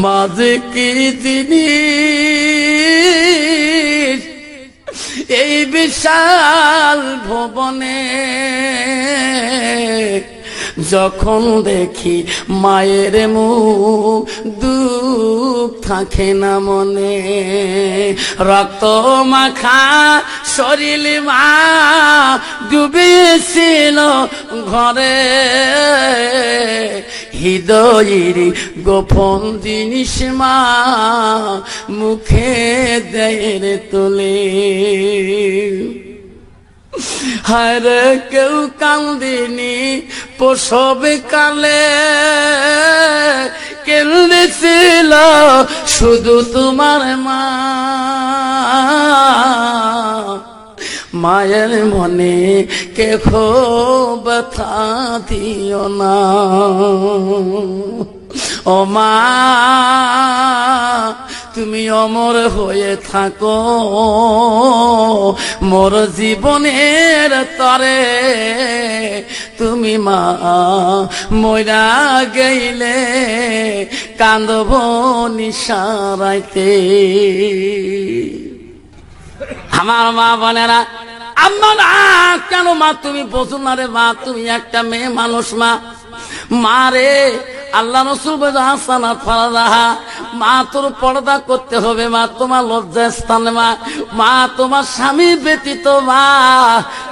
মাঝে কি জিনিস এই বিশাল ভুবনে, যখন দেখি মায়ের মুখ দুঃখ থাকে না মনে। রক্ত মাখা শরীর মা ডুবেছিল ঘরে, হৃদয়ের গোপন জিনিস মা মুখে দেয় তুলে। হায়রে কেউ কান্দিনি প্রসব কালে, কেঁদেছিল শুধু তোমার মা। মায়ের মনে কে ব্যথা দিও না। ও মা তুমি অমর হয়ে থাকো মোর জীবনের তরে। তুমি মা মইরা গেলে কান্দব নিশারাইতে। আমার মা বোনেরা, আম্মা না কেন মা তুমি বোঝো না রে মা, তুমি একটা মেয়ে মানুষ মা। মা রে আল্লাহ রসুল বলে হাসানাত ফারাদাহা, মা তোর পর্দা করতে হবে মা, তোমার লজ্জার স্থানে মা। মা তোমার স্বামী ব্যতীত মা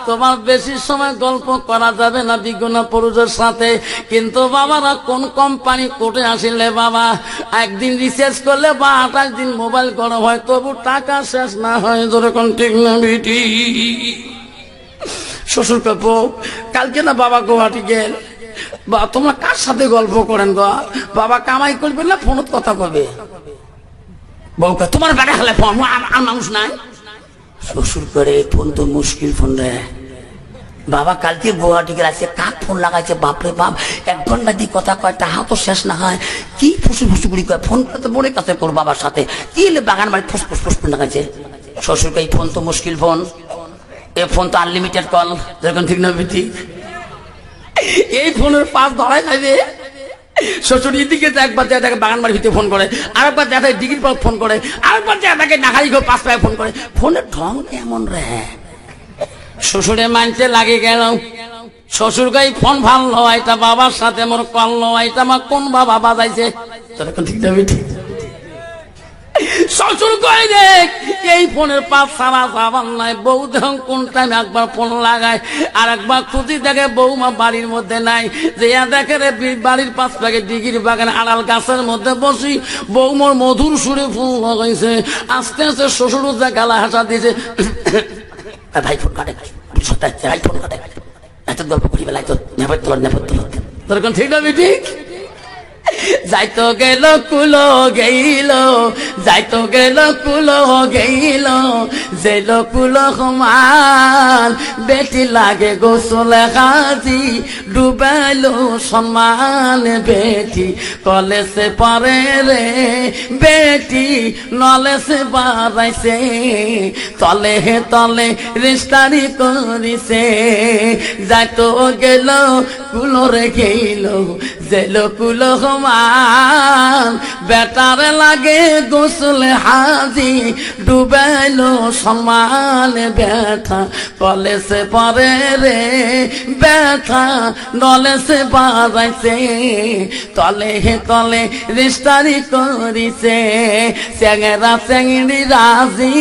তোমার বেশি সময় গল্প করা যাবে না বিগুনা পুরুষের সাথে। কিন্তু বাবারা কোন কোম্পানি কোর্টে আসিলে বাবা একদিন রিসার্চ করলে বা 28 দিন মোবাইল গরম হয়, তবু টাকা শেষ না হয়। যেরকম ঠিক না বিটি? শ্বশুর কাপু কালকে না বাবা গুয়াহাটি গেল, বা তোমরা কার সাথে গল্প করেন গো? বাবা কামাই করবে না ফোনত কথা কবে? বউকে তোমার বেড়া হলে ফোন আর মানুষ নাই। শ্বশুর করে ফোন তো মুশকিল ফোন রে বাবা। কালকে গুয়াহাটি গেল, আছে কাক ফোন লাগাইছে বাপরে বাপ, 1 ঘন্টা দিয়ে কথা কয়, টাহা তো শেষ না হয়। কি ফুসু ফুসু গুলি কয়, ফোন করতে বোনের কাছে কর বাবার সাথে, কি বাগান বাড়ি ফুস ফুস ফুস ফোন লাগাইছে। শ্বশুরকে এই ফোন তো মুশকিল ফোন, এ ফোন তো আনলিমিটেড কল। যেরকম ঠিক না বিটি? এই ফোনের পাশ ধরাই খাইবে। শ্বশুর এদিকে একবার যায় তাকে বাগান বাড়ির ভিতরে ফোন করে, আরেকবার যায় তাকে ডিগ্রির পর ফোন করে, আরেকবার যায় তাকে নাখাই গো 5 পায়ে ফোন করে। ফোনের ঢং কেমন রে? শ্বশুরে মানতে লাগে গেল। শ্বশুর গাই ফোন ভালো, এটা বাবার সাথে মোর করলো, এটা আমার কোন বাবা বাজাইছে। তোর এখন ঠিক না বিটি? শ্বশুর কই দেখ এই ফোনের পাশ সারা যাবার নাই। বউ দেখুন কোন টাইম একবার ফোন লাগায়, আর একবার খুঁজি দেখে বউমা বাড়ির মধ্যে নাই। যে দেখে রে বাড়ির পাশ থেকে ডিগির বাগান আড়াল গাছের মধ্যে বসি বউমর মধুর সুরে ফোন লাগাইছে। আস্তে আস্তে শ্বশুর যা গালা হাসা দিয়েছে, ভাই ফোন কাটে, ভাই ফোন কাটে, এত গল্প করি বেলায় তো নেপথ্য তোর কোন ঠিক না বিটি? যাইতো গেল কুলো গেইল, যাইতো গেল কুলো গেইল, যেল কুলো সমান বেটি লাগে গোসলে হাজি, ডুবাইলো সম্মান বেটি কলেজে পড়ে রে বেটি নলেজে বাড়াইছে, তলে হে তলে রেস্টারি করিছে। যাইতো গেল কুলো রে গেইল, যেল কুলো সমান বেটারে লাগে গোসলে হাজি, ডুবাইলো সম্মান বেটা কলেজে পড়ে রে বেটা নলেজে বাড়াইছে, তলে হে তলে রেস্টারি করিছে। চেঙ্গেরা চেঙ্গি রাজি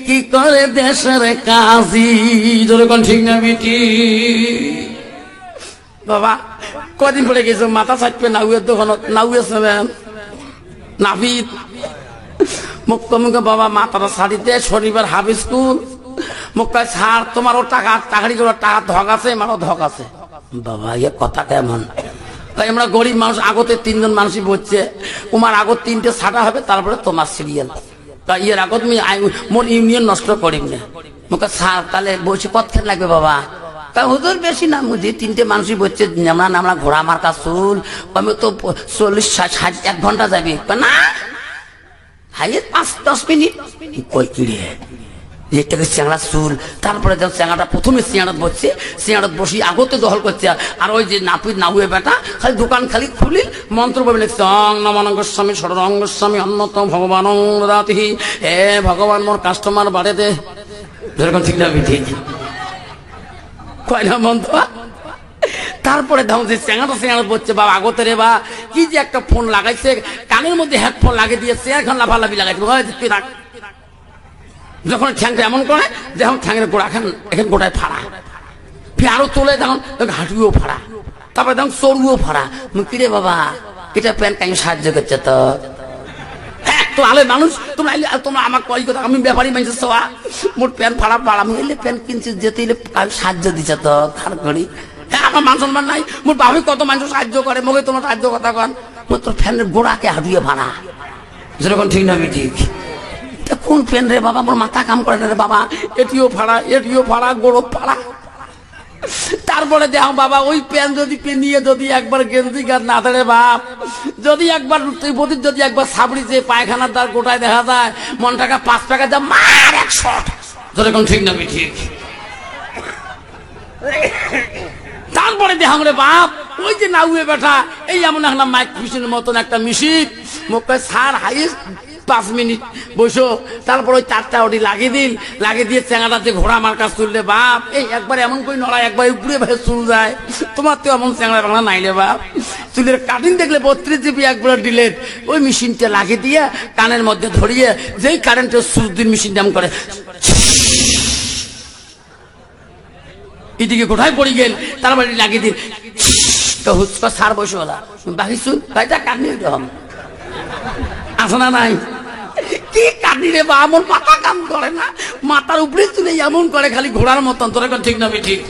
কি করে দেশের কাজী। যেরকম ঠিক না বিটি? বাবা কদিন পরে গেছো মাথা চাটবে নাউয়ের দোকানত, নাউয়ে নাফিদ মুক্ত মুখে বাবা মাথাটা ছাড়িতে শনিবার হাফ স্কুল মুক্তা ছাড়, তোমারও টাকা টাকারি করে টাকা ধক আছে, আমারও ধক আছে। বাবা ইয়ে কথা কেমন? তাই আমরা গরিব মানুষ, আগতে 3 জন মানুষই বসছে, তোমার আগত 3টে ছাটা হবে, তারপরে তোমার সিরিয়াল। তা ইয়ের আগত মোর ইউনিয়ন নষ্ট করিম না। মুখে ছাড় তাহলে বসে কতক্ষণ লাগবে বাবা? তা হুজুর বেশি না, মুঝে 3টে মানুষই বসছে, আমরা ঘোড়া মার্কা চুল, আমি তো 40-60 1 ঘন্টা যাবি না, হাইয়ে 5-10 মিনিট। কই কিরে এটাকে চেংড়া চুল। তারপরে যখন চেংড়াটা প্রথমে চেংড়াত বসছে, চেংড়াত বসি আগতে দহল করছে, আর ওই যে নাপিত নাহুয়ে বেটা খালি দোকান খালি খুলি মন্ত্র বলে লিখছে অং নমানঙ্গ স্বামী ষড়ঙ্গ স্বামী অন্যতম ভগবান রাতিহি। হে ভগবান মোর কাস্টমার বাড়ে দে, যেরকম ঠিক না ঠিক কয় না মন্ত্র। তারপরে দেখো যে চেঙাটা বলছে বাবা আগতে রে বা কি যে একটা ফোন লাগাইছে, কানের মধ্যে হেডফোন লাগিয়ে দিয়েছে, এখন লাফালাফি লাগাইছে তুই রাখ। যখন ঠ্যাংটা এমন করে দেখুন ঠ্যাংয়ের গোড়া এখন গোটায় ফাড়া, আরো তোলে তখন হাঁটুও ফাড়া, তারপরে দেখুন চড়ুও ফাড়া। কিরে বাবা এটা প্যান্ট কাই সাহায্য করছে তো? হ্যাঁ তো আলে মানুষ তোমরা তোমরা আমার কই কথা, আমি ব্যাপারী মানুষ সবা মোট প্যান্ট ফাড়া পাড়া এলে প্যান্ট কিনছি যেতে এলে সাহায্য দিচ্ছে তো খার করি। হ্যাঁ আমার মান সম্মান নাই, মোট বাবু কত মানুষ সাহায্য করে, মুখে তোমার সাহায্য কথা কন, তোর ফ্যানের গোড়াকে হাঁটুয়ে ফাড়া, যেরকম ঠিক না ঠিক। কোন প্যান রে বাবা, মোর মাথা কাম করে না রে বাবা, এটিও ফাড়া গোড়ো ফাড়া। তারপরে দেখো বাবা ওই প্যান যদি নিয়ে যদি একবার গেঞ্জি গাছ না থাকে বাপ, যদি একবার যদি একবার সাবড়ি যে পায়খানার দ্বার গোটায় দেখা যায়, মন টাকা 5 টাকা যা মার 100, যেরকম ঠিক না ঠিক। তারপরে দেখাম রে বাপ ওই যে নাউয়ে বেটা এই এমন একটা মাইক মেশিনের মতন একটা মেশিন, মুখে সার হাইস্ট 5 মিনিট বসো, তারপর ওই 4টা ওটি লাগিয়ে দিয়ে চেঙাটা যে ঘোড়া আমার কাছে তুললে বাপ এই একবার এমন করে নড়ায়, একবার উপরে ভাই চুল যায়। তোমার তো এমন চেঙড়া বাংলা নাইলে বাপ, চুলের কাটিং দেখলে 32 জিবি একবার ডিলেট, ওই মেশিনটা লাগিয়ে দিয়ে কানের মধ্যে ধরিয়ে যেই কারেন্টের সুরদিন মেশিন দাম করে এদিকে কোথায় পড়ে গেল, তারপরে লাগিয়ে দিন তো হুচকা সার বসে ওলা বাকি চুল ভাইটা কাটনি আসনা নাই কি কাটনি রে বা, আমার মাথা কাম করে না, মাথার উপরে চুলে এমন করে খালি ঘোড়ার মতন, তোর ঠিক না ঠিক।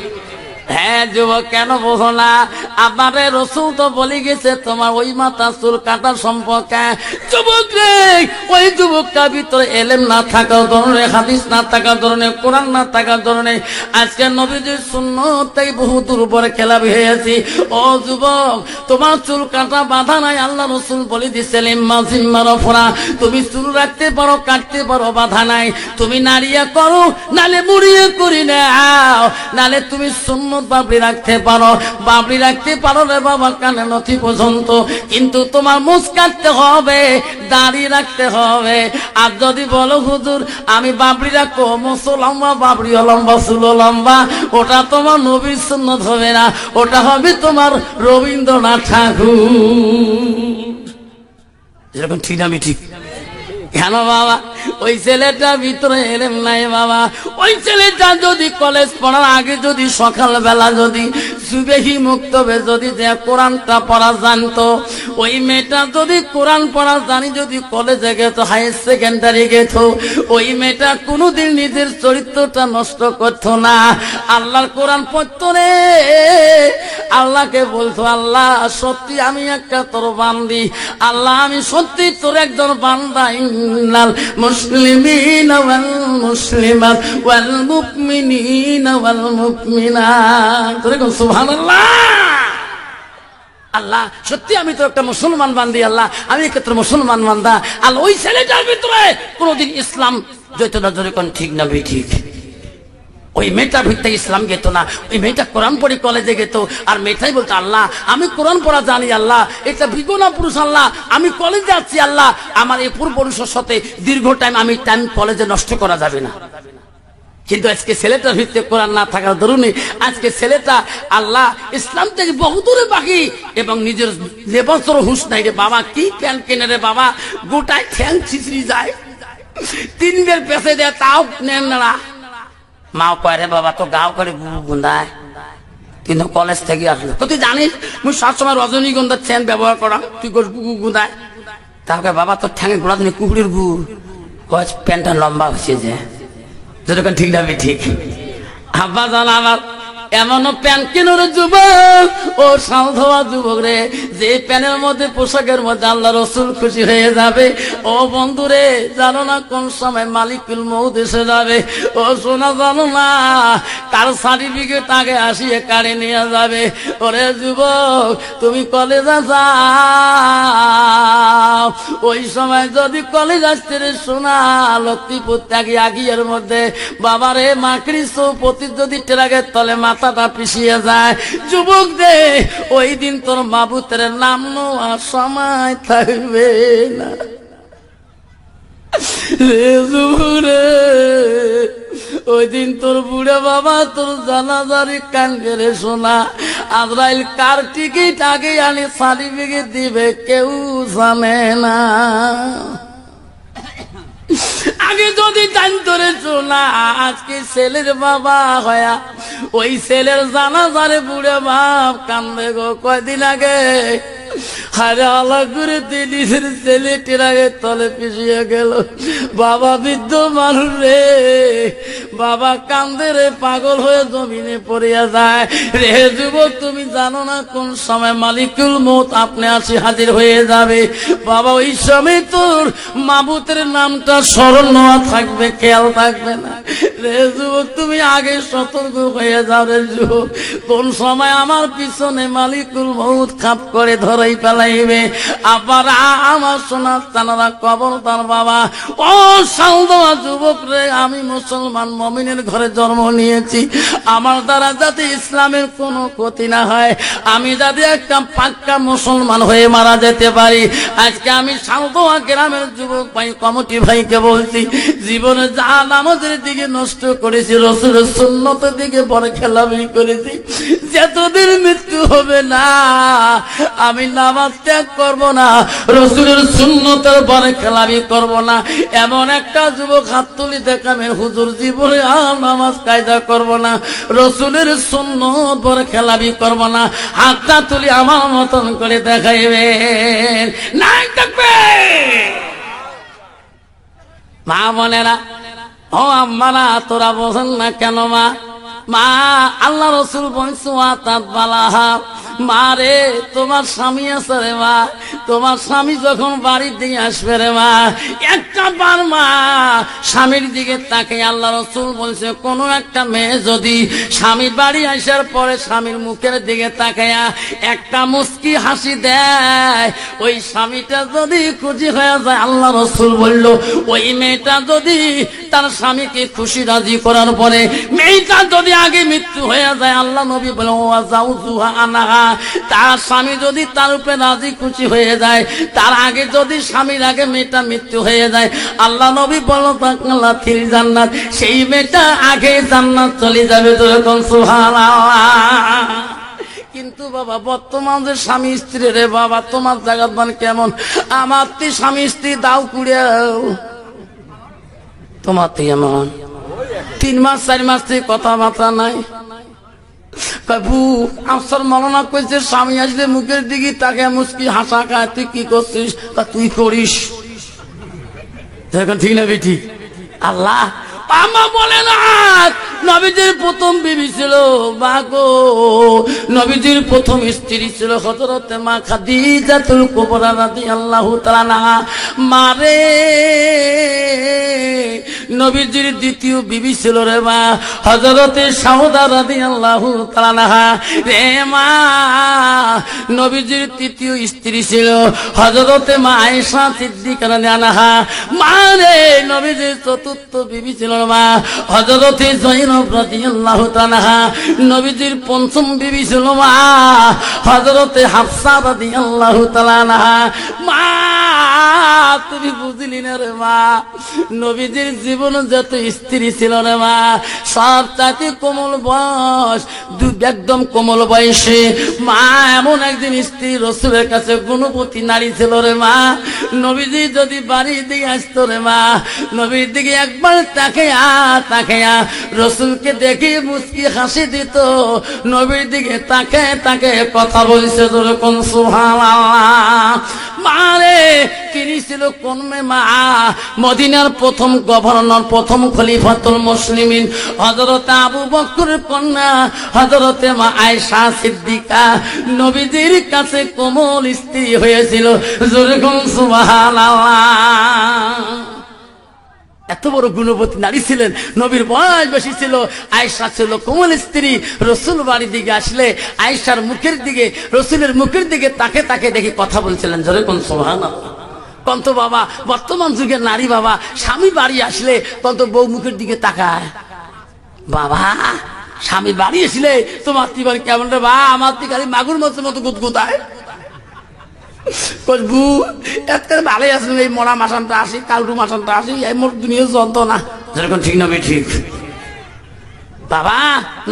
হ্যাঁ যুবক কেন বোঝো না, আপনারে রসুল তো বলে গেছে তোমার ওই মাথা চুল কাটার সম্পর্কে। যুবক রে ওই যুবকটার ভিতরে এলেম না থাকার ধরনের, হাদিস না থাকার ধরনের, কোরআন না থাকার ধরনের আজকে নবীজির সুন্নতটাই বহু দূর উপরে খেলাপি হয়েছি। ও যুবক তোমার চুল কাটা বাধা নাই, আল্লাহ রসুল বলে দিচ্ছেন ইম্মা জিম্মার ফোরা, তুমি চুল রাখতে পারো কাটতে পারো বাধা নাই, তুমি নাড়িয়ে করো নালে মুড়িয়ে করি নাও, নালে তুমি সুন্নত বাবরি রাখতে পারো রে বাবা কানে নথি পর্যন্ত, কিন্তু তোমার মুছ কাটতে হবে, দাড়ি রাখতে হবে। আর যদি বলো হুজুর আমি বাবরি রাখবো, মোছ লম্বা বাবরিও লম্বা চুলো লম্বা, ওটা তোমার নবীর সুন্নত হবে না, ওটা হবে তোমার রবীন্দ্রনাথ ঠাকুর, যেরকম ঠিক না ঠিক। কেন বাবা ওই ছেলেটা ভিতরে এলেম নাই বাবা, ওই ছেলেটা যদি কলেজ পড়ার আগে যদি সকালবেলা যদি সুবেহি মুক্তবে যদি যে কোরআনটা পড়া জানতো, ওই মেয়েটা যদি কোরআন পড়া জানি যদি কলেজে গেত হায়ার সেকেন্ডারি গেত, ওই মেয়েটা কোনোদিন নিজের চরিত্রটা নষ্ট করতো না, আল্লাহর কোরআন পড়তো রে, আল্লাহকে বলতো আল্লাহ সত্যি আমি একটা তোর বান্দি, আল্লাহ আমি সত্যি তোর একজন বান্দা, ইন্নাল মুসলিমিনা ওয়াল মুসলিমাত ওয়াল মুমিনিনা ওয়াল মুমিনাত, সুবহানাল্লাহ। আল্লাহ সত্যি আমি তো একটা মুসলমান বান্দি, আল্লাহ আমি একটা তোর মুসলমান বান্দা, আল্লাহ ওই ছেলেটার ভিতরে কোনোদিন ইসলাম যেত না, যেরকম ঠিক না ঠিক। ওই মেয়েটার ভিতরে ইসলাম গেত না, ওই মেয়েটা কোরআন পড়ি কলেজে গেত, আর মেয়েটাই বলতো আল্লাহ আমি কোরআন পড়া জানি, আল্লাহ এটা বিগুণা পুরুষ, আল্লাহ আমি কলেজে আছি, আল্লাহ আমার এই পূর্বপুরুষের সাথে দীর্ঘ টাইম কলেজে নষ্ট করা যাবে না। কিন্তু আজকে ছেলেটার ভিতরে কোরআন না থাকার দরুনে আজকে ছেলেটা আল্লাহ ইসলাম থেকে বহু দূরে বাকি, এবং নিজের লেবাসের হুঁশ নাই রে বাবা, কি প্যান্ট কেনে রে বাবা, গোটায় ঠ্যাং ছিঁচড়ি যায়, 3 বের পেছে দেয় তাও নেন না। মাও কয় রে বাবা তো গাও করে গুন্দায়, কিন্তু কলেজ থেকে আসলো তো তুই জানিস মুই সবসময় রজনীগন্ধার ঠ্যাং ব্যবহার করা, তুই করিস গু গুঁদায়, তারপরে বাবা তোর ঠ্যাঙে গোড়া দিনে কুকুরের গু, প্যান্টটা লম্বা হচ্ছে যে, যেরকম ঠিক না ঠিক। আব্বা জান আমার এমনও প্যান্ট কিনোর যুবক, ও সাধুয়া যুবক রে, যে প্যানের মধ্যে পোশাকের মধ্যে আল্লাহ রসুল খুশি হয়ে যাবে, ও বন্ধু রে জানো না কোন সময় মালিকুল মউত এসে যাবে, ও সোনা জানো না তার সার্টিফিকেট আগে আসিয়ে কাড়ে নিয়ে যাবে। ওরে যুবক তুমি কলেজে যাও, ওই সময় যদি কলেজ আসতে রে শোনা লক্ষ্মীপুর ত্যাগী আগিয়ার মধ্যে বাবারে মাকড়ি চৌপতি যদি ট্রাকের তলে মাথাটা পিছিয়ে যায়, যুবক দে ওই দিন তোর মাবুতের নাম নেওয়ার সময় থাকবে না রে যুবক রে। ওই দিন তোর বুড়ে বাবা তোর জানাজারি কানবে রে শোনা। আজরাইল কার টিকিট আগে আনি সার্টিফিকেট দিবে কেউ জানে না। আগে যদি জানতো রে শোনা আজকে ছেলের বাবা হয়া ওই ছেলের জানাজারে বুড়ে বাপ কান্দে গো। কয়দিন আগে হারে আলা করে নিজের ছেলেটির আগে তলে পিছিয়ে গেল। বাবা বৃদ্ধ মানুষ রে, বাবা কান্দে রে, পাগল হয়ে জমিনে পড়িয়া যায় রে। যুবক তুমি জানো না কোন সময় মালিকুল মউত আপনি আসি হাজির হয়ে যাবে। বাবা ওই সময় তোর মাবুতের নামটা স্মরণ নেওয়া থাকবে, খেয়াল থাকবে না রে যুবক। তুমি আগে সতর্ক হয়ে যাও রে যুবক, কোন সময় আমার পিছনে মালিকুল মউত খাপ করে ধরাই পেলাইবে। আবার আমার সোনা তানারা কবর তার বাবা। ও সালদোয়া যুবক রে, আমি মুসলমান মুমিনের ঘরে জন্ম নিয়েছি, আমার দ্বারা যাতে ইসলামের কোনো ক্ষতি না হয়, আমি যাতে একটা পাক্কা মুসলমান হয়ে মারা যেতে পারি। আজকে আমি সালদোয়া গ্রামের যুবক ভাই কমিটি ভাইকে বলছি, জীবনে যা নামাজের দিকে নষ্ট করেছি, রসুলের সুন্নতের দিকে বড় খেলামি করেছি, যতদিন মৃত্যু হবে না আমি নামাজ ত্যাগ করবো না, রসুলের সুন্নতের বড় খেলামি করবো না। এমন একটা যুবক হাত তুলি দেখাবে হুজুর জীবনে আর নামাজ কায়দা করবো না, রসুলের সুন্নত বড় খেলামি করবো না, হাতটা তুলি আমার মতন করে দেখাইবে নাই থাকবে। মা বোনেরা, ও আম্মারা, তোরা বোঝেন না কেন মা? মা আল্লাহ রসুল বংশালাহা মা রে, তোমার স্বামী আছে রে মা, তোমার স্বামী যখন বাড়ির দিকে আসবে রে মা, একটা বার মা স্বামীর দিকে তাকে আল্লাহ রসুল বলছে, কোনো একটা মেয়ে যদি স্বামীর বাড়ি আসার পরে স্বামীর মুখের দিকে তাকায়া একটা মুস্কি হাসি দেয়, ওই স্বামীটা যদি খুশি হয়ে যায়, আল্লাহ রসুল বলল ওই মেয়েটা যদি তার স্বামীকে খুশি রাজি করার পরে মেয়েটা যদি আগে মৃত্যু হয়ে যায়, আল্লাহ নবী বলে ও যাওজুহা আনাহা, তার স্বামী যদি তার উপরে রাজি খুশি হয়ে যায়, তার আগে যদি স্বামীর আগে মেয়েটা মৃত্যু হয়ে যায়, আল্লাহ নবী বলো তাকলা ফিল জান্নাত, সেই মেয়েটা আগে জান্নাত চলে যাবে। যখন সুবহানাল্লাহ। কিন্তু বাবা বর্তমান যে স্বামী স্ত্রী রে বাবা, তোমার জায়গার মান কেমন? আমার তি স্বামী স্ত্রী দাও কুড়িয়াও, তোমার তো এমন 3 মাস 4 মাস থেকে কথাবার্তা নাই। আফসর মালানা কইছে স্বামী আসলে মুখের দিকে তাকে মুস্কি হাসা খায়, তুই কি করছিস? তুই করিস ঠিক না বেটি? আল্লাহ আমা বলে না নবীজির প্রথম বিবি ছিল মা গো, নবীজির প্রথম স্ত্রী ছিল হযরতে মা খাদিজাতুল কুবরা রাদিয়াল্লাহু তাআলা আনহা। মারে নবীজির দ্বিতীয় বিবি ছিল রে মা হযরতে সাউদা রাদিয়াল্লাহু তাআলা আনহা। রে মা নবীজির তৃতীয় স্ত্রী ছিল হযরতে মা আয়েশা সিদ্দিকা রাদিয়াল্লাহু আনহা। মারে নবীজির চতুর্থ বিবি ছিল মা হযরতে যায়েনব রাদিয়াল্লাহু তাআলা আনহা। নবীজির পঞ্চম বিবি ছিল মা হযরতে হাফসা রাদিয়াল্লাহু তাআলা আনহা। মা তুমি বুঝলি না রে মা, নবীজির জীবন যত স্ত্রী ছিল রে মা, সব তাকে কোমল বয়স, একদম কোমল বয়সে মা এমন একদিন স্ত্রী রসুলের কাছে গুণবতী নারী ছিল রে মা। নবীজি যদি বাড়ির দিকে আসতো রে মা, নবীর দিকে একবার তাকায়া রসুলকে দেখে মুস্কি হাসি দিত, নবীর দিকে তাকে কথা বলছে যখন সুবহানাল্লাহ। মারে তিনি ছিল কোন মা? মদিনার প্রথম গভর্নর, প্রথম খলিফাতুল মুসলিমিন হযরত আবু বকরের কন্যা হযরতে মা আয়েশা সিদ্দিকা নবীজির কাছে কোমল স্ত্রী হয়েছিল। জোরে কোন সুবহানাল্লাহ। এত বড় গুণবতী নারী ছিলেন, নবীর বয়স বেশি ছিল, আয়েশা ছিল কোমল স্ত্রী। রসুল বাড়ির দিকে আসলে আয়েশার মুখের দিকে, রসুলের মুখের দিকে তাকে দেখে কথা বলছিলেন। জোরে কোন সুবহানাল্লাহ। কন্ত বাবা বর্তমান যুগের নারী বাবা স্বামী বাড়ি আসলে কন্ত বউ মুখের দিকে তাকায় বাবা স্বামী বাড়ি আসলে তোমার তিবার কেমন রে বা আমার তিকারি মাগুর মাছের মতো গুদগুদায় কসবু এত ভালোই আসলে এই মরা মাসানটা আসি কালটু মাসানটা আসি এই মোট দুনিয়া যন্ত্রণা যেরকম ঠিক নবে ঠিক বাবা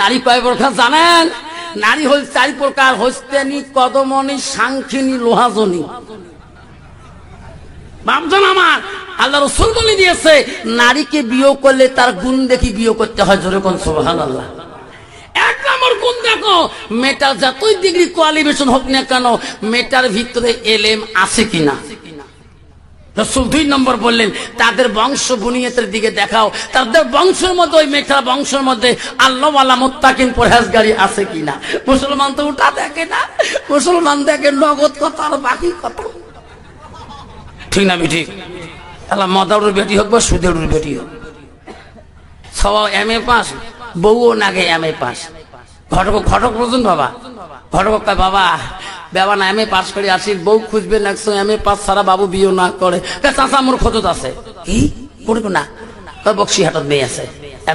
নারী কয় প্রকার জানেন নারী হল 4 প্রকার হস্তেনি কদমনি সাংখিনী লোহাজনী বাপজন আমার আল্লাহ রাসূল বলে দিয়েছে নারীকে বিয়ে করলে তার গুণ দেখি বিয়ে করতে হয় যেরকম সুবহানাল্লাহ এক নম্বর গুণ দেখো মেয়েটার যতই ডিগ্রি কোয়ালিফিকেশন হোক না কেন মেয়েটার ভিতরে এলেম আছে কিনা রাসূল 2 নম্বর বললেন তাদের বংশ বুনিয়াদের দিকে দেখাও তাদের বংশের মধ্যে ওই মেয়েটার বংশের মধ্যে আল্লাহওয়ালা মুত্তাকিন পরহেজগারি আছে কিনা মুসলমান তো ওটা দেখে না মুসলমান দেখে নগদ কথা আর বাকি কথা ঠিক না ঠিক আল্লাহ মদাউরের বেটি হোক বা সুদেউরের বেটি হোক সবাই MA পাস বউও নাগে MA পাস ঘটক বুঝুন বাবা ঘটক কয় বাবা বাবা না MA পাস করে আসি বউ খুঁজবে নেক্সট MA পাস ছাড়া বাবু বিয়ে না করে চাচা মোর খোঁজত আছে কি করবো না বক্সি হাটত মেয়ে আছে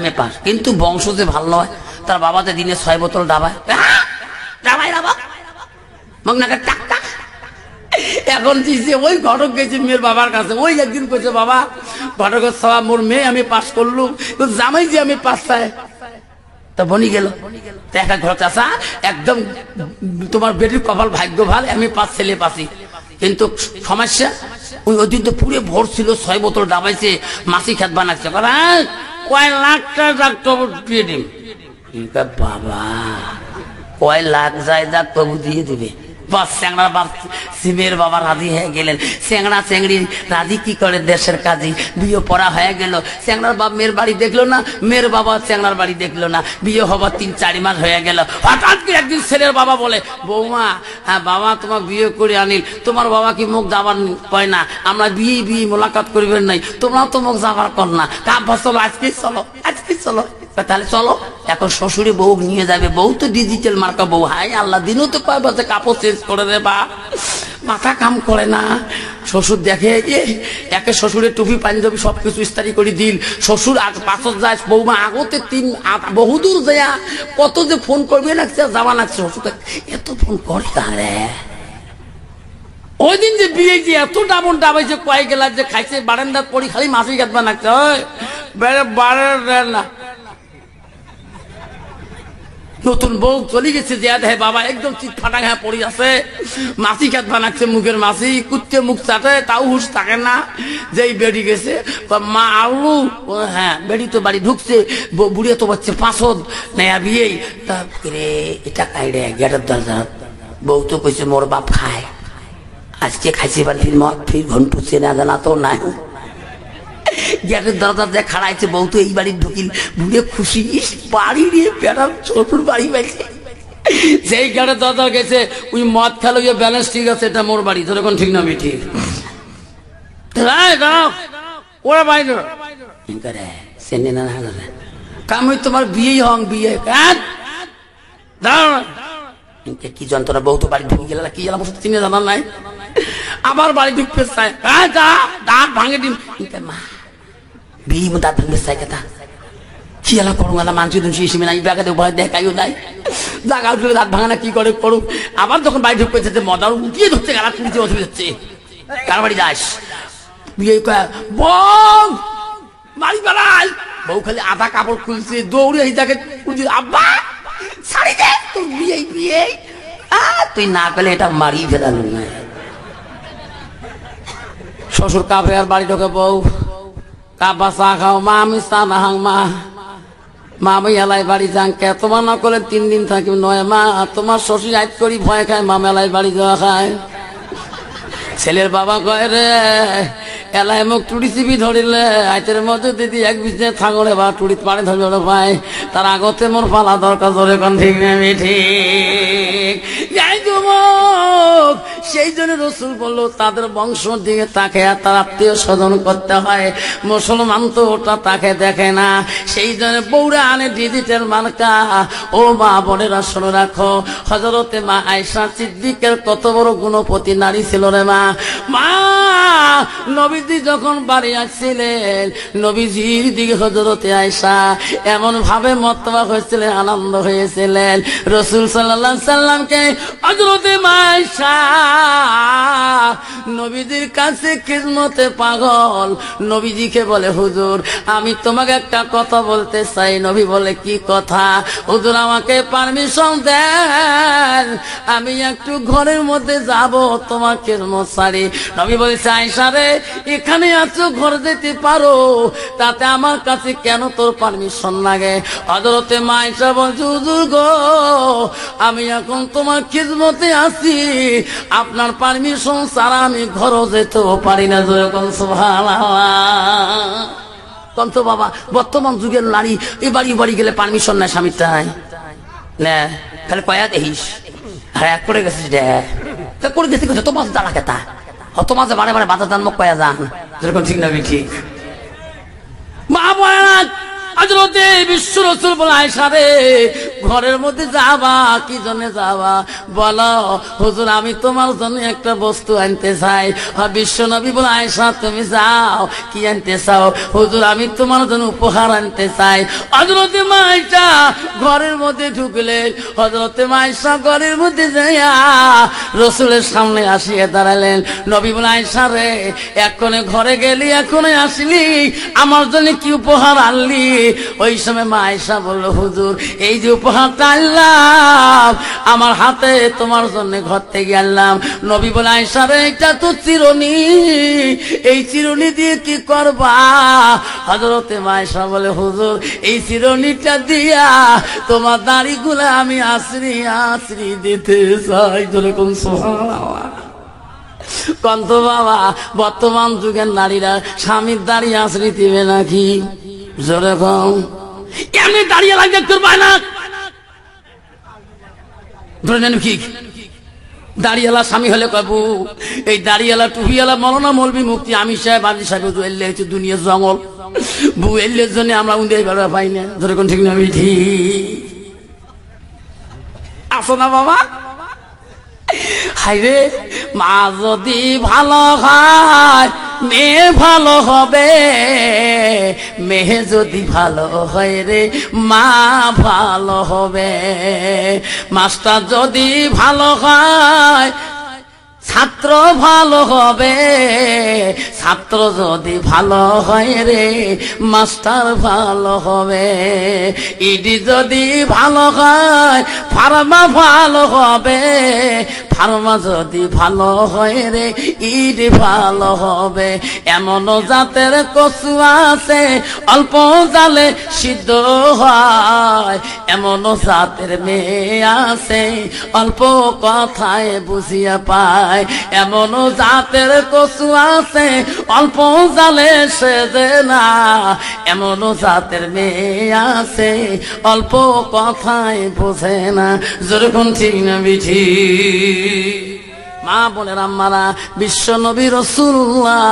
MA পাস কিন্তু বংশ যে ভালো নয় তার বাবাতে দিনে 6 বোতল ডাবায় ডাবাই মগ নাকে টাক টাক এখন ওই ঘটক গেছে মেয়ের বাবার কাছে ওই একদিন কইছে বাবা ঘটকের সবাই মোর মেয়ে আমি পাস করলুম জামাই যে আমি পাস চাই তা বনি গেল দেখা ঘর চাষা একদম তোমার বেটির কপাল ভাগ্য ভাল আমি পাস ছেলে পাসি কিন্তু সমস্যা ওই দিন তো পুরে ভোর ছিল 6 বোতল ডাবাইছে মাসি খেত বানাচ্ছে কয় লাখ টাকা দিয়ে দিম বাবা কয় লাখ যায় যাক তবু দিয়ে দিবে বাস চ্যাংড়ার বাপ সিমের বাবা রাজি হয়ে গেলেন চ্যাংড়া চ্যাংড়ি রাজি কি করে দেশের কাজে বিয়ে পড়া হয়ে গেল চ্যাংড়ার বাপ মেয়ের বাড়ি দেখলো না মেয়ের বাবা চ্যাংড়ার বাড়ি দেখলো না বিয়ে হবার 3-4 মাস হয়ে গেল হঠাৎ করে একদিন ছেলের বাবা বলে বৌমা হ্যাঁ বাবা তোমার বিয়ে করে আনিল তোমার বাবা কি মুখ যাবার কয় না আমরা বিয়ে মোলাকাত করবেন নাই তোমরাও তো মুখ যাবার কর না তা চলো আজকেই চলো তাহলে চলো এখন শ্বশুরে বউ নিয়ে যাবে বউ তো ডিজিটাল মার্কা বউ হাই আল্লাহ দিনও তো কয় বছর কাপড় চেঞ্জ করে দে বা মাথা কাম করে না শ্বশুর দেখে একে শ্বশুরের টুপি পাঞ্জাবি সবকিছু ইস্তারি করে দিল শ্বশুর পাঁচত যায় বৌমা আগতে বহুদূর যায় কত যে ফোন করবে লাগছে যাওয়া লাগছে শ্বশুর এত ফোন করে তাহলে ওই দিন যে বিয়ে যে এত ডাবন ডাবাই যে কয়েক গেলার যে খাইছে বারান্দার পড়ি খালি মাসি কাটবা লাগছে না নতুন বউ চলে গেছে যে দেখে বাবা একদম চিৎ ফাটা হ্যাঁ পড়ে আছে মাসি খেত বানাচ্ছে মুখের মাসি কুত্তে মুখ চাটে তাও হুশ থাকে না যেই বেড়ি গেছে মা আলু হ্যাঁ বেড়ি তো বাড়ি ঢুকছে বুড়িয়ে তো বলছে পাঁচদ নেয়া বিয়ে তারপরে এটা কাইড়ে গেটের দরজা বউ তো কইছে মোর বাপ খায় আজকে খাইছে এবার ফির ঘন্টু চেনা জানা তো নাই গেটের দরজা দিয়ে খাড়াইছে বউ তো এই বাড়ির ঢুকিল বুড়ে খুশি বাড়ি নিয়ে বেড়ার ছোটুর বাড়ি পাইছে যেই গেটের দরজা গেছে ওই মদ খেলো গিয়ে ব্যালেন্স ঠিক আছে এটা মোর বাড়ি তোর এখন ঠিক না আমি ঠিক ওরা বাড়ি চেনে না কামই তোমার বিয়ে হং বিয়ে কি যন্ত্রণা বউ তো বাড়ি ঢুকে গেল কি গেলাম চিনে জানা নাই আবার বাড়ি ঢুকতে চায় দাঁত ভাঙে দিন মা বিয়ে দাঁত ভাঙতে চাই কথা কি এলা করুন এলা মানছি হিসেবে নাই ব্যাগে ভয় দেখাইও নাই জায়গা উঠলে দাঁত ভাঙা না কি করে করুক আবার যখন বাড়ি ঢুকতে মদার উঠিয়ে ধরছে গালা কুড়িতে অসুবিধা হচ্ছে কার বাড়ি যাস বিয়ে বউ বাড়ি বেড়াই বউ খালি আধা কাপড় খুলছে দৌড়ে এই জায়গায় আব্বা ছাড়ি দে তোর বিয়ে বিয়ে তুই না পেলে এটা মারিয়ে ফেলাল না শ্বশুর কাপড়ে আর বাড়ি ঢোকে বউ কাপা চা খাও মা আমি চা না হাং মা আমি এলাই বাড়ি যান কে তোমার না করলে 3 দিন থাকি নয় মা তোমার শ্বশুর আইত করি ভয় খায় মা মেলায় বাড়ি যাওয়া খায় ছেলের বাবা কয় রে এলাই মুখ টুড়ি চিপি ধরিলে আইতের মধ্যে দিদি এক বিজনে থাগড়ে বা টুড়িত পাড়ে ধরে পায় তার আগতে মোর পালা দরকার ধরে কোন ঠিক নেই ঠিক যাই যুবক সেই জন্য রসুল বললো তাদের বংশ দিকে তাকে তার আত্মীয় স্বজন করতে হয় মুসলমান তো ওটা তাকে দেখে না সেই জন্য বৌরা আনে ডিজিটাল মার্কা ও মা বোনেরা শুনে রাখো হযরতে মা আয়েশা সিদ্দিকের কত বড় গুণপতি নারী ছিল রে মা নবীজি যখন বাড়ি আসছিলেন নবীজির দিকে হযরতে আয়েশা এমন ভাবে মত্তবা হয়েছিলেন, আনন্দ হয়েছিলেন। রাসূল সাল্লাল্লাহু আলাইহি সাল্লামকে হযরতে আয়েশা নবীজির কাছে খিদমতে পাগল। নবীজিকে বলে, হুজুর আমি তোমাকে একটা কথা বলতে চাই। নবী বলে, কি কথা? হুজুর আমাকে পারমিশন দেন, আমি একটু ঘরের মধ্যে যাব তোমার খিদমত সারি। নবী বলেছে, আয়েশা রে এখানে আছো, ঘর যেতে পারো, তাতে আমার কাছে কেন তোর পারমিশন লাগে? হযরতে আয়েশা বলছে, হুজুর গো আমি এখন তোমার খিদমতে আছি, আপনার পারমিশন ছাড়া আমি ঘরও যেতেও পারি না। যখন সুবহানাল্লাহ তন্ত বাবা, বর্তমান যুগের নারী এই বাড়ি গেলে পারমিশন নেয় স্বামীর টাই না, খালি কয়া দেখিস আর এক করে গেছিস রে করে গেছি তোমার দাঁড়া কেতা তোমার যে বারে বারে বাধা দান মুখ কয়া যান, যেরকম ঠিক না ঠিক। মা বলে না হযরতে বিশ্ব রাসূল বলে, আয়েশা রে ঘরের মধ্যে যাবা, কি জন্য যাবা বলো? হুজুর আমি তোমার জন্য একটা বস্তু আনতে চাই। বিশ্ব নবী বলে, আয়েশা তুমি যাও, কি আনতে চাও? হুজুর আমি তোমার জন্য উপহার আনতে চাই। হযরতে আয়েশা ঘরের মধ্যে ঢুকলেন। হযরতে আয়েশা ঘরের মধ্যে যাইয়া রাসূলের সামনে আসিয়া দাঁড়ালেন। নবী বলে, আয়েশা রে এক্ষণে ঘরে গেলি, এখনো আসলি, আমার জন্য কি উপহার আনলি? ওই সময় মা আয়েশা বলল, হুজুর এই যে উপহারটা আনলাম আমার হাতে তোমার জন্য ঘর থেকে আনলাম। নবী বলে, আয়েশা রে এটা তো চিরুনি, এই চিরুনি দিয়ে কি করবা? হযরতে আয়েশা বলে, হুজুর এই চিরুনিটা দিয়া তোমার দাড়িগুলো আমি আশ্রি আশ্রি দিতে চাই। যেরকম সুবহানাল্লাহ কন্ত বাবা, বর্তমান যুগের নারীরা স্বামীর দাড়ি আশ্রি দিবে নাকি? যেরকম এমনি দাঁড়িয়ে লাগবে করবে না, ধরে নেন কি দাড়িওয়ালা স্বামী হলে কবু এই দাড়িওয়ালা টুপিওয়ালা মৌলানা মৌলভী মুফতি আমির সাহেব আদি সাহেব এলে হচ্ছে দুনিয়ার জঙ্গল, বউ এলের জন্য আমরা উন্দে বেড়া পাই না। ধরে কোন ঠিক না আমি ঠিক আসো না বাবা? হাইরে মা যদি ভালো হয় মেয়ে ভালো হবে, মেয়ে যদি ভালো হয় রে মা ভালো হবে। মাস্টার যদি ভালো হয় ছাত্র ভালো হবে, ছাত্র যদি ভালো হয় রে মাস্টার ভালো হবে। ইডি যদি ভালো হয় ফার্মা ভালো হবে, ফার্মা যদি ভালো হয় রে ইডি ভালো হবে। এমন জাতের কচু আছে অল্প জালে সিদ্ধ হয়, এমন জাতের মেয়ে আছে অল্প কথায় বুঝিয়া পায়। এমন জাতের কচু আছে অল্প জালে সেজে না, এমন জাতের মেয়ে আছে অল্প কথায় বোঝে না। যেরকম ঠিক না বিঠি? মা বোনের আম্মারা, বিশ্ব নবী রাসূলুল্লাহ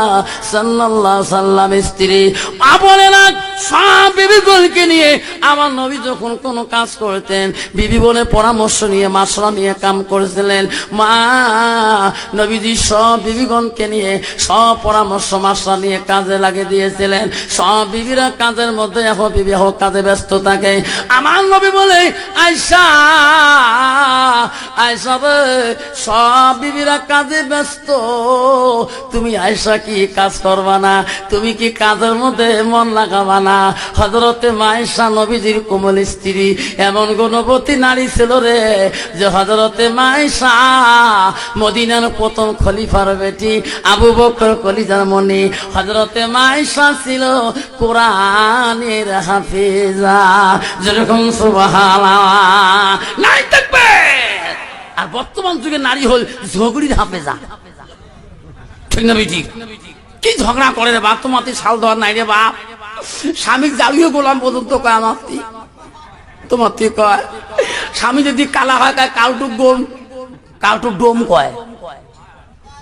সাল্লাল্লাহু আলাইহি সাল্লাম স্ত্রী মা বোনেরা সব বিবিগণকে নিয়ে আমার নবী যখন কোন কাজ করতেন বিবি বোনের পরামর্শ নিয়ে মাশরা নিয়ে কাম করেছিলেন। মা নবীজি সব বিবিগণকে নিয়ে সব পরামর্শ মাশরা নিয়ে কাজে লাগিয়ে দিয়েছিলেন। সব বিবিরা কাজের মধ্যে এখন বিবি হোক কাজে ব্যস্ত থাকে। আমার নবী বলে, আয়েশা আয়েশা রে সব বিবিরা কাজে ব্যস্ত, তুমি আয়েশা কি কাজ করবা না? তুমি কি কাজের মধ্যে মন লাগাবা না? হযরতে আয়েশা নবীজির কোমল স্ত্রী, এমন গুণবতী নারী ছিল রে যে হযরতে আয়েশা মদিনার প্রথম খলিফার বেটি আবু বকর কলিজার মনি। হযরতে আয়েশা ছিল কোরআনের হাফেজা। যেরকম সুবহানাল্লাহ নাই থাকবে। আর বর্তমান যুগে নারী হল ঝগড়ির হাফেজা। ঠিক না ঠিক? কি ঝগড়া করে রে বাপ, তোমার শাল ধর নাই রে বাপ। স্বামী জালিও গোলাম পর্যন্ত কয় আমার তোমার কয়। স্বামী যদি কালা হয় কয় কালটুক গোম, কালটুক ডোম কয়।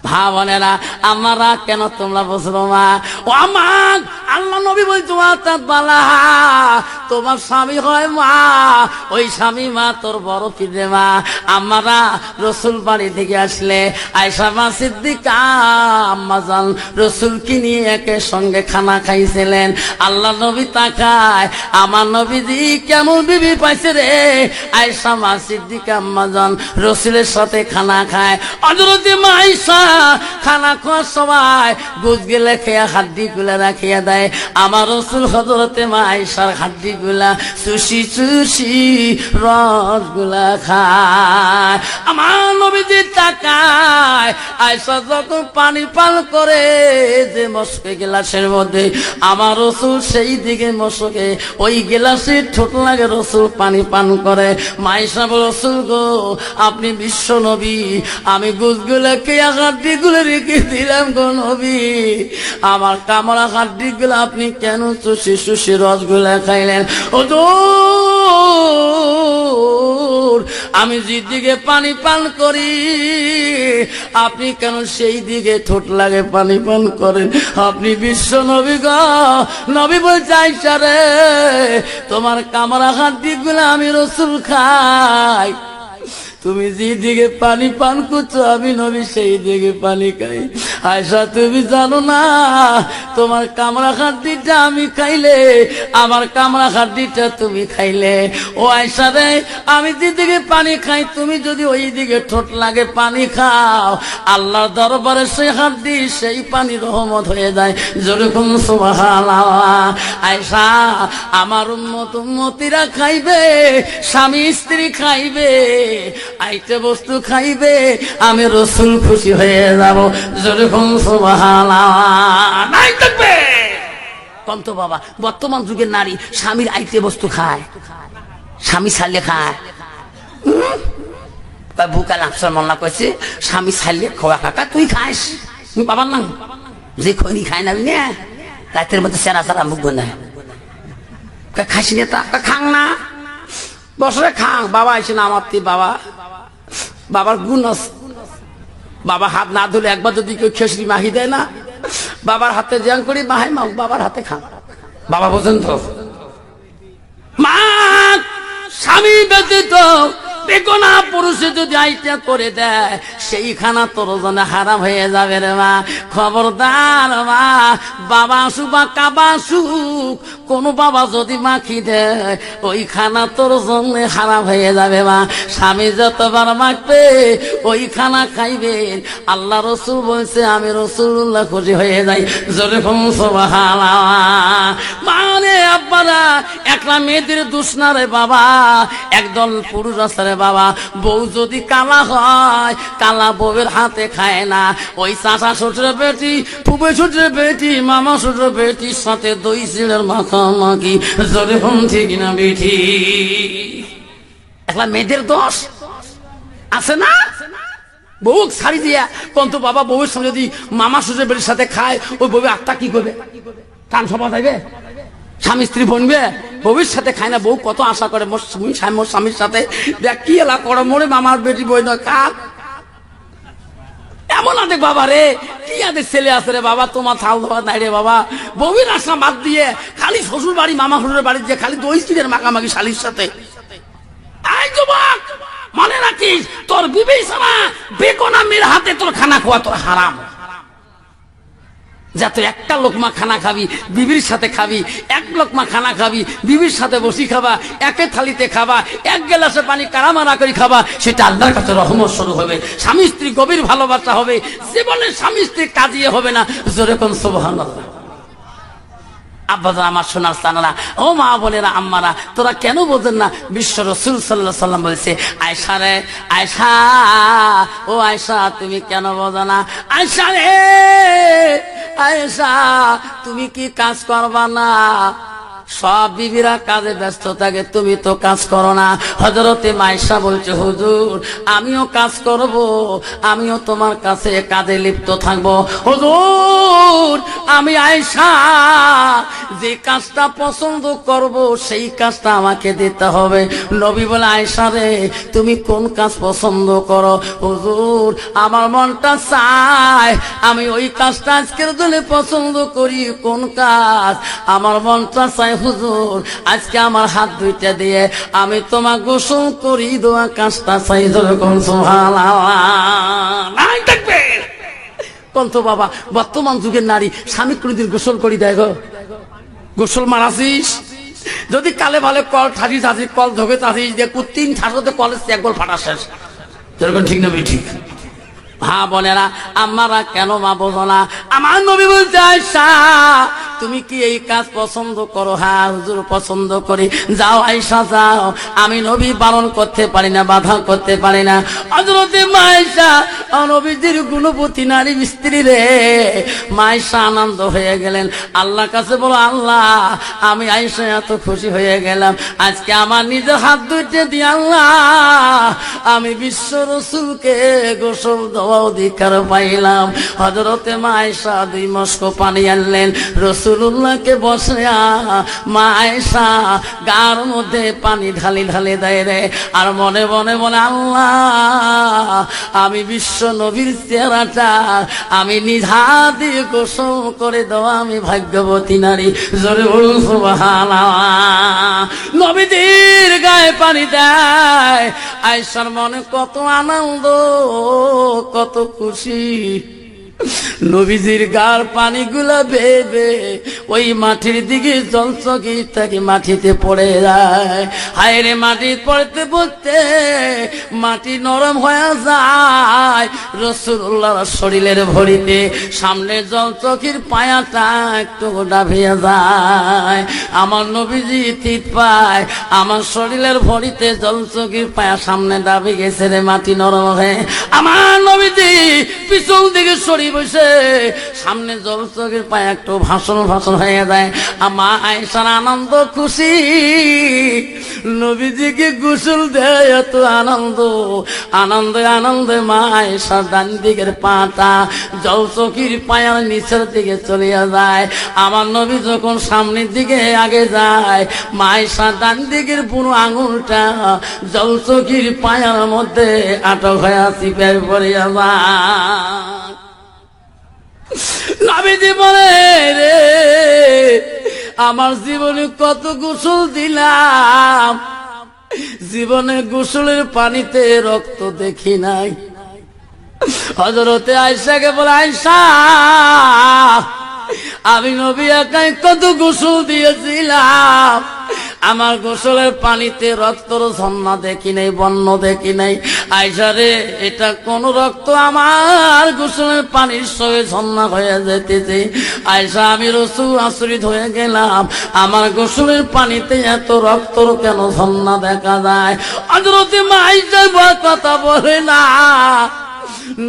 ভাবনেরা আমারা কেন তোমরা বুঝলো মা? ও আমার আল্লাহ নবী বলছো বালা তোমার স্বামী হয় মা, ওই স্বামী মা তোর বড় পীরে মা। আমরা রসুল বাড়ি থেকে আসলে আয়েশা মা সিদ্দিকা আম্মা জান রসুলকে নিয়ে একের সঙ্গে খানা খাইছিলেন। আল্লাহ নবী তাকায়, আমার নবীজি কেমন বিবি পাইছে রে। আয়েশা মা সিদ্দিকা আম্মা জান রসুলের সাথে খানা খায়। হযরত মা আয়েশা খানা খাওয়ার সময় গুজ গেলে খেয়া হাড্ডি গুলা রাখিয়া দেয়। আমার রসুল হযরতে মা আয়েশার হাড্ডি গুলা চুষি চুষি রসগুলা খায়। আমার নবীজি তাকায়, আয়েশা যখন পানি পান করে যে মশকে গ্লাসের মধ্যে, আমার রসুল সেই দিকে মশকে ওই গ্লাসে ঠোঁট লাগে রসুল পানি পান করে। মা আয়েশা বলে, রসুল গো আপনি বিশ্ব নবী, আমি গুজগুলা খেয়া হাড্ডি গুলো রেখে দিলাম গো নবী, আমার কামড়া হাড্ডি গুলো আপনি কেন চুষি চুষি রসগুলা খাইলেন? হুজুর আমি যেদিকে পানি পান করি আপনি কেন সেই দিকে ঠোঁট লাগে পানি পান করেন? আপনি বিশ্ব নবী গো। নবী বলছে, আয়েশা রে তোমার কামড়া হাড্ডি গুলো আমি রসুল খাই, তুমি যেদিকে পানি পান করছো আমি নবী সেই দিকে পানি খাই। আয়েশা তুমি জানো না তোমার কামড়া হাড্ডিটা আমি খাইলে, আমার কামড়া হাড্ডিটা তুমি খাইলে। ও আয়েশা রে আমি যেদিকে পানি খাই তুমি যদি ওই দিকে ঠোঁট লাগে পানি খাও, আল্লাহর দরবারে সেই হাড্ডি সেই পানি রহমত হয়ে যায়। যেরকম সুবহানাল্লাহ। আয়েশা আমার উম্মত উম্মতিরা খাইবে, স্বামী স্ত্রী খাইবে, আইতে বস্তু খাইবে, আমি রসুল খুশি হয়ে যাব। যেরকম সুবহানাল্লাহ। নাই থাকবে কন্ত বাবা বর্তমান যুগের নারী স্বামীর আইতে বস্তু খায়, স্বামী ছাড়লে খায়। বুকাল আফসার মোল্লা কইছে স্বামী ছাড়লে খোয়া কাকা তুই খাস, বাবার নাম যে খনি খায় না রাতের মধ্যে সেরা সারা মুখ বন্ধায় খাসি না তা খাং না বছরে খাং। বাবা আইসে না আমার বাবা, বাবার গুণ আছে, বাবা হাত না ধুলে একবার যদি কেউ খেসরি মাহি দেয় না, বাবার হাতে জ্যাং করি মাহাই মা বাবার হাতে খান। বাবা বোঝেন তো মা স্বামী ব্যতীত বেকনা পুরুষে যদি আইটা করে দেয় সেই খানা তোর জন্য হারাম হয়ে যাবে রে মা। খবরদার মা, বাবা আসুক বা কাবা আসুক, কোন বাবা যদি মাখি দেয় ওই খানা তোর জন্য হারাম হয়ে যাবে মা। স্বামী যতবার মাখবে ওই খানা খাইবেন। আল্লাহ রসুল বলছে আমি রসুল্লাহ খুশি হয়ে যাই। যেরকম সুবহানাল্লাহ। মানে আব্বারা একলা মেয়েদের দোষ না রে বাবা, একদল পুরুষ আছে রে বাবা। বউ যদি কালা হয়, কালা বউয়ের হাতে খায় না। ওই চাচা শ্বশুরের বেটি, ফুফে শ্বশুরের বেটি, মামা শ্বশুরের বেটির সাথে দই চিড়ের মাখামাখি। যেরকম ঠিক না বেটি, একলা মেয়েদের দোষ আছে না? বউ ছাড়ি দিয়া কন্ত বাবা বউয়ের সঙ্গে যদি মামা শ্বশুরের বেটির সাথে খায়, ওই বউ আত্মা কি করবে? টান সভা যাইবে, স্বামী স্ত্রী বনবে। বউয়ের সাথে খায় না, বউ কত আশা করে মোর স্বামীর সাথে দেখ কি এলা করো মোরে মামার বেটি বই নয় কাক। এমন আদে বাবা রে, কি আদে ছেলে আছে রে বাবা, তোমার থাল ধোয়া নাই রে বাবা। বউয়ের আশা বাদ দিয়ে খালি শ্বশুর বাড়ি মামা শ্বশুরের বাড়ি দিয়ে খালি দই চিড়ের মাখামাখি শালির সাথে। এই যুবক মনে রাখিস, তোর বিবেচনা বেকনা মেয়ের হাতে তোর খানা খাওয়া তোর হারাম। যাতে একটা লোকমা খানা খাবি বিবির সাথে খাবি, এক লোকমা খানা খাবি বিবির সাথে বসি খাবা, একে থালিতে খাবা, এক গ্লাসে পানি কারামারা করে খাবা, সেটা আল্লাহর কাছে রহমত শুরু হবে। স্বামী স্ত্রী গভীর ভালোবাসা হবে, জীবনে স্বামী স্ত্রী কাজিয়ে হবে না। যেরকম সুবহানাল্লাহ। আব্বারা আমার সোনার সানারা, ও মা বোনেরা আম্মারা, তোরা কেন বোঝেন না? বিশ্ব রসুল সাল্লাল্লাহু আলাইহি সাল্লাম বলেছে, আয়েশা রে আয়েশা, ও আয়েশা তুমি কেন বোঝো না? আয়েশা রে আয়েশা তুমি কি কাজ করবা না? সব বিবিরা কাজে ব্যস্ত থাকে, তুমি তো কাজ করো না। হযরতে আয়েশা বলছে, হুজুর আমিও কাজ করব, আমিও তোমার কাছে কাজে লিপ্ত থাকব। হুজুর আমি আয়েশা যে কাজটা পছন্দ করব সেই কাজটা আমাকে দিতে হবে। নবী বলে, আয়েশা রে তুমি কোন কাজ পছন্দ করো? হুজুর আমার মনটা চায় আমি ওই কাজটা আজকের দিনে পছন্দ করি। কোন কাজ? আমার মনটা চায় হুজুর আজকে আমার হাত দুইটা দিয়ে আমি তোমার গোসল করি, দোয়া কাজটা চাই। যেরকম সুবহানাল্লাহ নাই দেখবে কোন তো বাবা, বর্তমান যুগের নারী স্বামী কোনদিন গোসল করি দেয় গো? গোসল মারাছিস যদি কালে ভালে কল ঠাসিস আছিস, কল ধোকে চাষিস দেখু 3 ঠাসতে কলেজ এক গোল ফাটা শেষ। যেরকম ঠিক না ঠিক? হ্যাঁ বোনেরা আমারা কেন মা বোঝো না? আমার নবী বলতে আয়েশা তুমি কি এই কাজ পছন্দ করো? হ্যাঁ হুজুর পছন্দ করি। যাও আয়েশা যাও, আমি নবী পালন করতে পারি না, বাধা করতে পারি না। হযরতে মা আয়েশা নবীজির গুণবতী নারী স্ত্রী রে। মা আয়েশা আনন্দ হয়ে গেলেন, আল্লাহর কাছে বলো আল্লাহ আমি আয়েশা এত খুশি হয়ে গেলাম, আজকে আমার নিজের হাত দুইটা দিয়ে আল্লাহ আমি বিশ্ব রাসূলকে গোসল দেওয়া অধিকার পাইলাম। হযরতে মা আয়েশা 2 মস্ক পানি আনলেন, রাসূলুল্লাহকে বসায়া মা আয়েশা গার মধ্যে পানি ঢালি ঢালি দেয় রে, আর মনে মনে বলে আল্লাহ আমি বিশ্ব নবীর চেহারাটা আমি নিজ হাত দিয়ে গোসল করে দেওয়া আমি ভাগ্যবতী নারী। জোরে বলুন সুবহানাল্লাহ। নবীজির গায়ে পানি দেয়, আয়েশার মনে কত আনন্দ কত খুশি। নবীজির গার পানিগুলা বেবে ওই মাটির দিকে জলচকি থাকে মাটিতে পড়ে যায়। হায় রে মাটি পড়তে পড়তে মাটি নরম হয়ে যায় রাসূলুল্লাহর শরীরের ভরিতে। সামনে জলচকির পায়াটা একটু ডাভিয়ে যায়, আমার নবীজি তিত পায়, আমার শরীরের ভরিতে জলচকির পায়া সামনে ডাবি গেছে রে মাটি নরম হয়ে। আমার নবীজি পিছন দিকে সরি বসে, সামনে জলচকের পায়ে একটু ভাষণ হয়ে যায়। আমার আয়েশার আনন্দ খুশি, নবীজিকে গোসল দেয় এত আনন্দে আনন্দে মা আয়েশার ডান দিকের পাটা জলচকির পায়ের নিচের দিকে চলে যায়। আমার নবী যখন সামনের দিকে আগে যায়, মা আয়েশার ডান দিকের বুড়ো আঙুলটা জলচকির পায়ের মধ্যে আটক হয়ে চিপে পড়ে যায়। নবীজি বলে রে আমার জীবনে কত গোসল দিলাম, জীবনে গোসলের পানিতে রক্ত দেখি নাই। হযরতে আয়েশাকে বলে আয়েশা আমি নবী একাই কত গোসল দিয়েছিলাম, আমার গোসলের পানিতে রক্তর ঝর্ণা দেখি নাই, বন্য দেখি নাই। আয়েশা রে এটা কোন রক্ত আমার গোসলের পানির সঙ্গে ঝর্ণা হয়ে যেতেছে। আয়েশা আমি রাসূল আশ্রিত হয়ে গেলাম, আমার গোসলের পানিতে এত রক্তর কেন ঝর্ণা দেখা যায়? হযরতে মা আয়েশা কথা বলে না,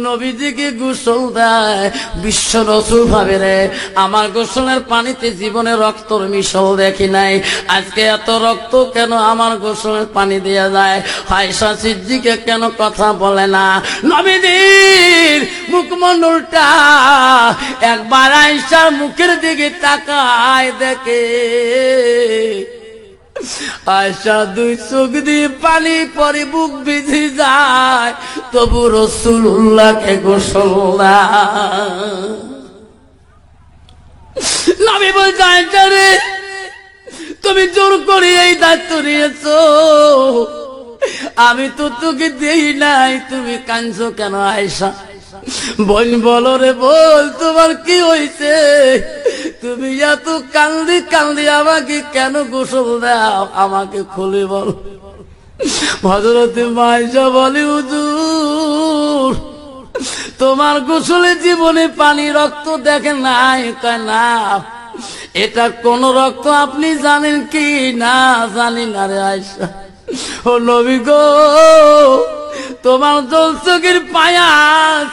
নবীজিকে গোসল দেয় বিশ্ব রাসূল ভাবে রে আমার গোসলের পানিতে জীবনে রক্তর মিশল দেখি নাই, আজকে এত রক্ত কেন আমার গোসলের পানি দেয়া যায়? আয়েশা সিদ্দিকা কেন কথা বলে না? নবীজির মুখমণ্ডলটা একবার আয়েশার মুখের দিকে তাকায় দেখে, আয়েশা 2 চোখ দিয়ে পানি পরে বুক ভিজে যায়, তবু রাসূলুল্লাহকে গোসল দেয়। নবী বলছে আয়েশা রে তুমি জোর করে এই দায়িত্ব নিয়েছো, আমি তো তোকে দেই নাই, তুমি কাঁদছো কেন? আয়েশা বলো রে বল তোমার কি হয়েছে? তুমি এত কান্দি আমাকে কেন গোসল দাও, আমাকে খুলে বল। হযরতে মা আয়েশা বলে হুজুর তোমার গোসলে জীবনে পানি রক্ত দেখেন নাই? কয় না। এটা কোন রক্ত আপনি জানেন কি? না জানি না রে আয়েশা। ও নবী গো তোমার জলচকের পায়া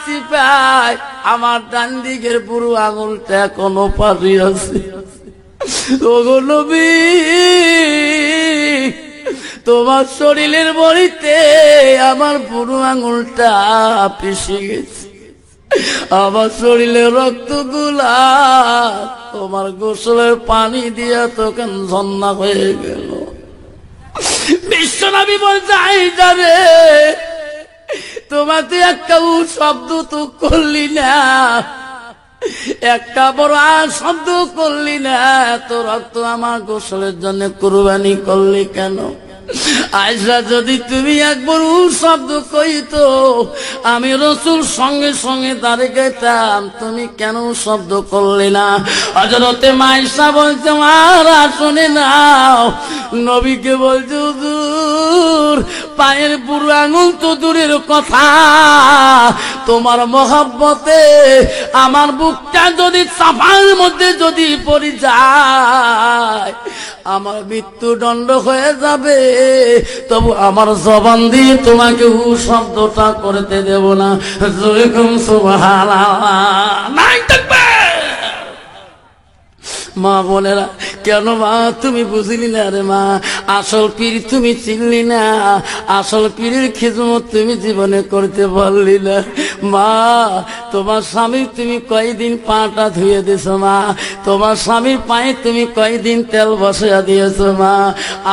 চিপায় আমার ডান দিকের বুড়ো আঙুলটা এখনো পাশে আছে। ও গো নবী তোমার শরীরের বড়িতে আমার বুড়ো আঙুলটা পিষে গেছে, আমার শরীরের রক্তগুলা তোমার গোসলের পানি দিয়া তখন ঝর্ণা হয়ে গেল। বিশ্বনবী বলছে আয়েশা রে তোমার তো একটা শব্দ তো করলি না, একটা বড় শব্দ করলি না, এত রক্ত আমার গোসলের জন্য কুরবানি করলি কেন? আয়সা, যদি তুমি একবার শব্দ কইতো আমি রসুল সঙ্গে সঙ্গে দাঁড়িয়ে গেতাম, তুমি কেন শব্দ করলে না? হযরতে মায়েশা বলছে, মারা শুনে নাও, নবীকে বলছে, হুজুর পায়ের বুড়ো আঙুল তো দূরের কথা, তোমার মহব্বতে আমার বুকটা যদি সাফার মধ্যে যদি পড়ে যায়, আমার মৃত্যুদণ্ড হয়ে যাবে, তবু আমার জবান দিয়ে তোমাকে শব্দটা করতে দেব না। মা বোনেরা, কেন মা তুমি বুঝলি না রে মা? আসল পীর তুমি চিনলি না, আসল পীরের খিদমত তুমি জীবনে করতে পারলি না। মা, তোমার স্বামী তুমি কয়দিন পাটা ধুয়ে দিছো মা? তোমার স্বামীর পায়ে তুমি কয়দিন তেল বসাইয়া দিয়েছো মা?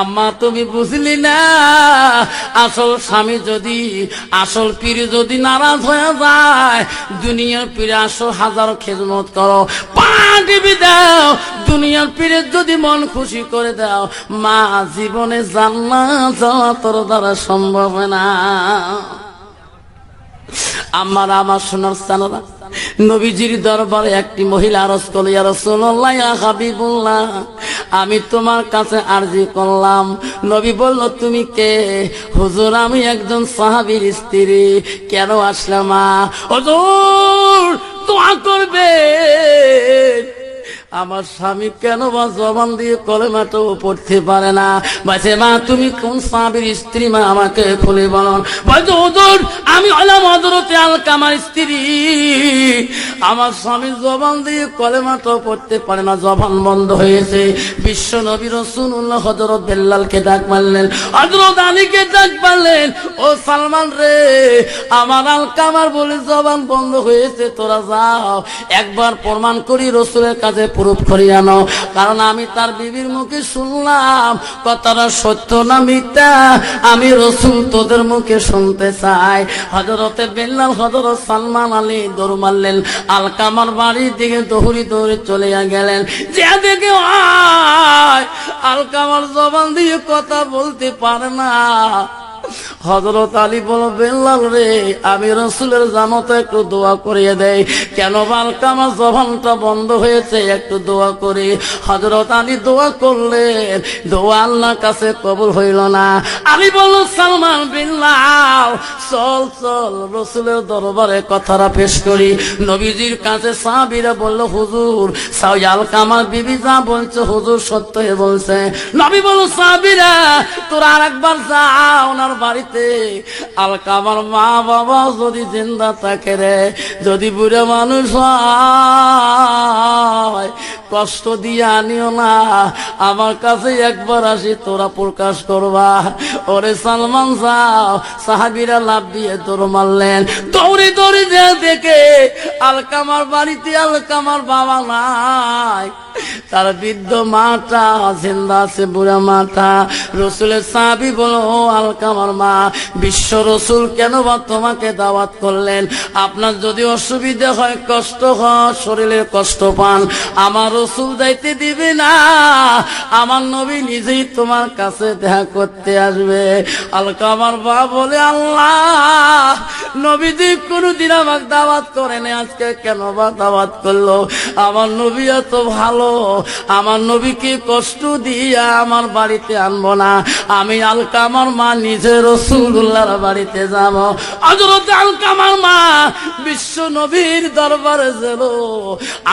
আম্মা, তুমি বুঝলি না, আসল স্বামী যদি, আসল পীর যদি নারাজ হয়ে যায়, দুনিয়ার পীরে আসল হাজার খিদমত করো, পা টিপে দাও, দুনিয়ার পীরের যদি মন খুশি করে দাও, মা জীবনে জান্নাত যাওয়া তোর দ্বারা সম্ভব না। আমার সোনার স্থানরা, নবীজির দরবারে একটি মহিলা আরজ করল, ইয়া রাসূলুল্লাহ, ইয়া হাবিবুল্লাহ, আমি তোমার কাছে আরজি করলাম। নবী বলল, তুমি কে? হুজুর, আমি একজন সাহাবীর স্ত্রী। কেন আসলাম মা? হুজুর দোয়া করবে, আমার স্বামী কেন বা জবান দিয়ে কলেমাটাও পড়তে পারে না। বলছে, মা তুমি কোন সাহাবীর স্ত্রী মা, আমাকে খুলে বলুন। বলছে, হুজুর আমি হলাম হযরতে আলকামার স্ত্রী, আমার স্বামী জবান দিয়ে কলেমাটাও পড়তে পারে না, জবান বন্ধ হয়েছে। বিশ্ব নবী রাসূলুল্লাহ হযরত বেলালকে ডাক মারলেন, হযরত আলীকে ডাক মারলেন, ও সালমান রে, আমার আলকামার বলে জবান বন্ধ হয়েছে, তোরা যাও একবার প্রমাণ করি রসুলের কাছে প্রুফ করি আনো, কারণ আমি তার বিবির মুখে শুনলাম কথাটা সত্য না মিথ্যা, আমি রসুল তোদের মুখে শুনতে চাই। হযরতে বেলাল হযরত সালমান আলী দৌড় মারলেন, আলকামার বাড়ির দিকে দৌড়ি দৌড়ে চলে গেলেন। যে দেখে আলকামার জবান দিয়ে কথা বলতে পারে না। হযরত আলী বলল, বেলাল রে, আমি রসুলের জামাতে একটু দোয়া করিয়ে দেই, কেন আলকামার জবানটা বন্ধ হয়েছে, একটু দোয়া করি। হযরত আলী দোয়া করলেন, দোয়া আল্লাহর কাছে কবুল হইল না। আলী বলল, সালমান, বেলাল চল চল রসুলের দরবারে কথাটা পেশ করি। নবীজির কাছে সাহাবীরা বলল, হুজুর আলকামার বিবি যা বলছে হুজুর সত্য বলছে। নবী বলল, সাহাবীরা তোরা আরেকবার যা ওনার বাড়িতে, আলকামার মা বাবা যদি জিন্দা থাকে রে, যদি বুড়া মানুষ হয় কষ্ট দিয়ে আনিও না, আমার কাছে একবার আসি তোরা প্রকাশ করবা। ওরে সালমান যাও। সাহাবীরা লাভ দিয়ে দৌড় মারলেন, দৌড়ে দৌড়ে যে দেখে আলকামার বাড়িতে আলকামার বাবা নাই, তার বৃদ্ধ মাটা জিন্দা আছে, বুড়া মাটা। রসুলের সাহাবী বলো, ও আলকামার মা, বিশ্ব রসুল কেন বা তোমাকে দাওয়াত করলেন? আপনার যদি অসুবিধা হয়, কষ্ট হয়, শরীরে কষ্ট পান, আমার রসুল যাইতে দিবে না, আমার নবী নিজেই তোমার কাছে দেখা করতে আসবে। আলকামার মা বলে, আল্লাহ, নবীজি কোনদিন আমাকে দাওয়াত করেনি, আজকে কেন বা দাওয়াত করলো? আমার নবী এত ভালো, আমার নবীকে কষ্ট দিয়া আমার বাড়িতে আনবো না, আমি আলকামার মা নিজে রাসূলুল্লাহর বাড়িতে যাব। হযরত আলকামার মা বিশ্ব নবীর দরবারে গেল।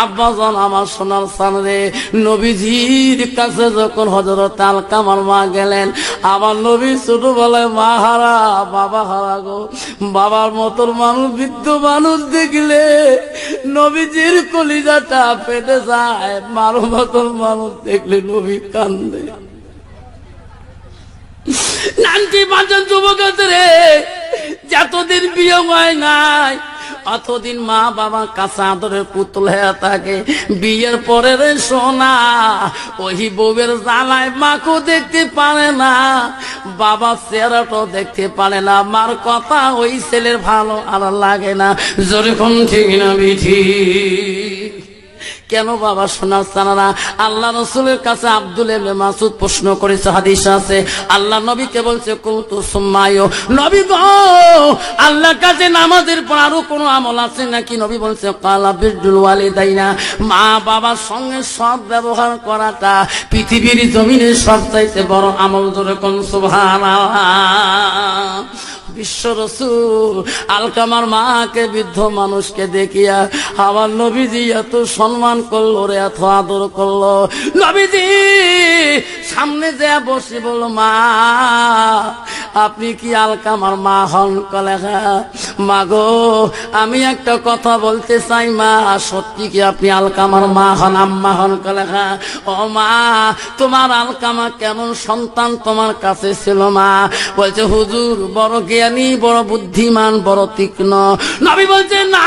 আব্বাজান আমার সোনার সামনে নবীজির কাছে যখন হযরত আলকামার মা গেলেন, আমার নবী ছোটবেলায় মা হারা বাবা হারা গো, বাবার মতন মানুষ, বৃদ্ধ মানুষ দেখলে নবীজির কলিজাটা ফেটে যায়, মার মতন মানুষ দেখলে নবী কান্দে। নানটি পাঁচজন যুবক রে, যতদিন বিয়ে হয় নাই অতদিন মা বাবা কাছে আদরের পুতুল হয়ে থাকে। বিয়ের পরে রে সোনা, ওই বউয়ের জ্বালায় মাকেও দেখতে পারে না, বাবা চেহারাটাও দেখতে পারে না, মার কথা ওই ছেলের ভালো আর লাগে না। যেরকম ঠিক না বিধি। কেন বাবা সোনার সানারা? আল্লাহ রাসূলের কাছে আব্দুল ইবনে মাসউদ প্রশ্ন করেছে, হাদিস আছে, আল্লাহ নবীকে বলছে কুলতু সুম্মায়ু, নবী গো আল্লাহর কাছে নামাজের পর আরো কোনো আমল আছে নাকি? নবী বলছে কালা বিরুল ওয়ালিদাইনা, মা বাবার সঙ্গে সৎ ব্যবহার করাটা পৃথিবীর জমিনের সবচাইতে বড় আমল। জোরে কোন সুবহানাল্লাহ। বিশ্ব রাসূল আলকামার মাকে বৃদ্ধ মানুষকে দেখিয়া আমার নবীজি এত সম্মান করলো রে, এত আদর করলো। নবীজি সামনে যে বসে বলল, মা আপনি কি আলকামার মা হন? কলে হ্যাঁ। মা গো আমি একটা কথা বলতে চাই, মা সত্যি কি আপনি আলকামার মা হন, আম্মা হন? কলে হ্যাঁ। ও মা তোমার আলকামা কেমন সন্তান তোমার কাছে ছিল? মা বলছে হুজুর বড় জ্ঞানী, বড় বুদ্ধিমান, বড় তীক্ষ্ণ। নবী বলছে না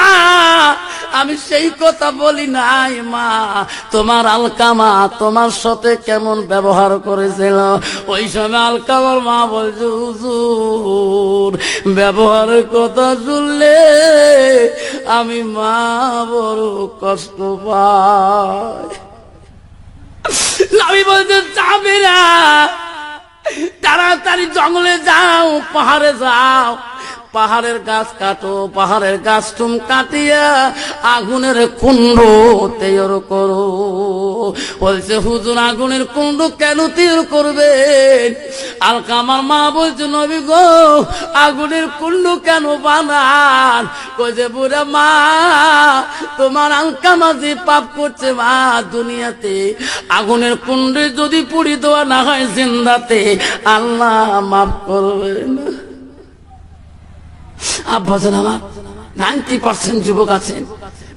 আমি সেই কথা বলি নাই, মা তোমার আলকামা তোমার সাথে কেমন ব্যবহার করেছিল? ওই সময় আলকামার মা বলছে হুজুর ব্যবহারের কথা শুনলে আমি মা বড় কষ্ট পাই। নবী বলছে যাবে না, তাড়াতাড়ি জঙ্গলে যাও, পাহাড়ে যাও, পাহাড়ের গাছ কাটো, পাহাড়ের গাছ তুম কাটিয়া আগুনের কুণ্ড তৈর করো। বলছে হুজুর আগুনের কুণ্ড কেন তৈর করবেন? আলকামার মা বলছে নবী গো আগুনের কুণ্ড কেন বানান? কইছে বুড়া মা তোমার আলকামা যে পাপ করছে মা দুনিয়াতে, আগুনের কুণ্ডে যদি পুড়ি দেওয়া না হয় জিন্দাতে, আল্লাহ মাফ করবে না। আব্বাজান আমার 90% যুবক আছেন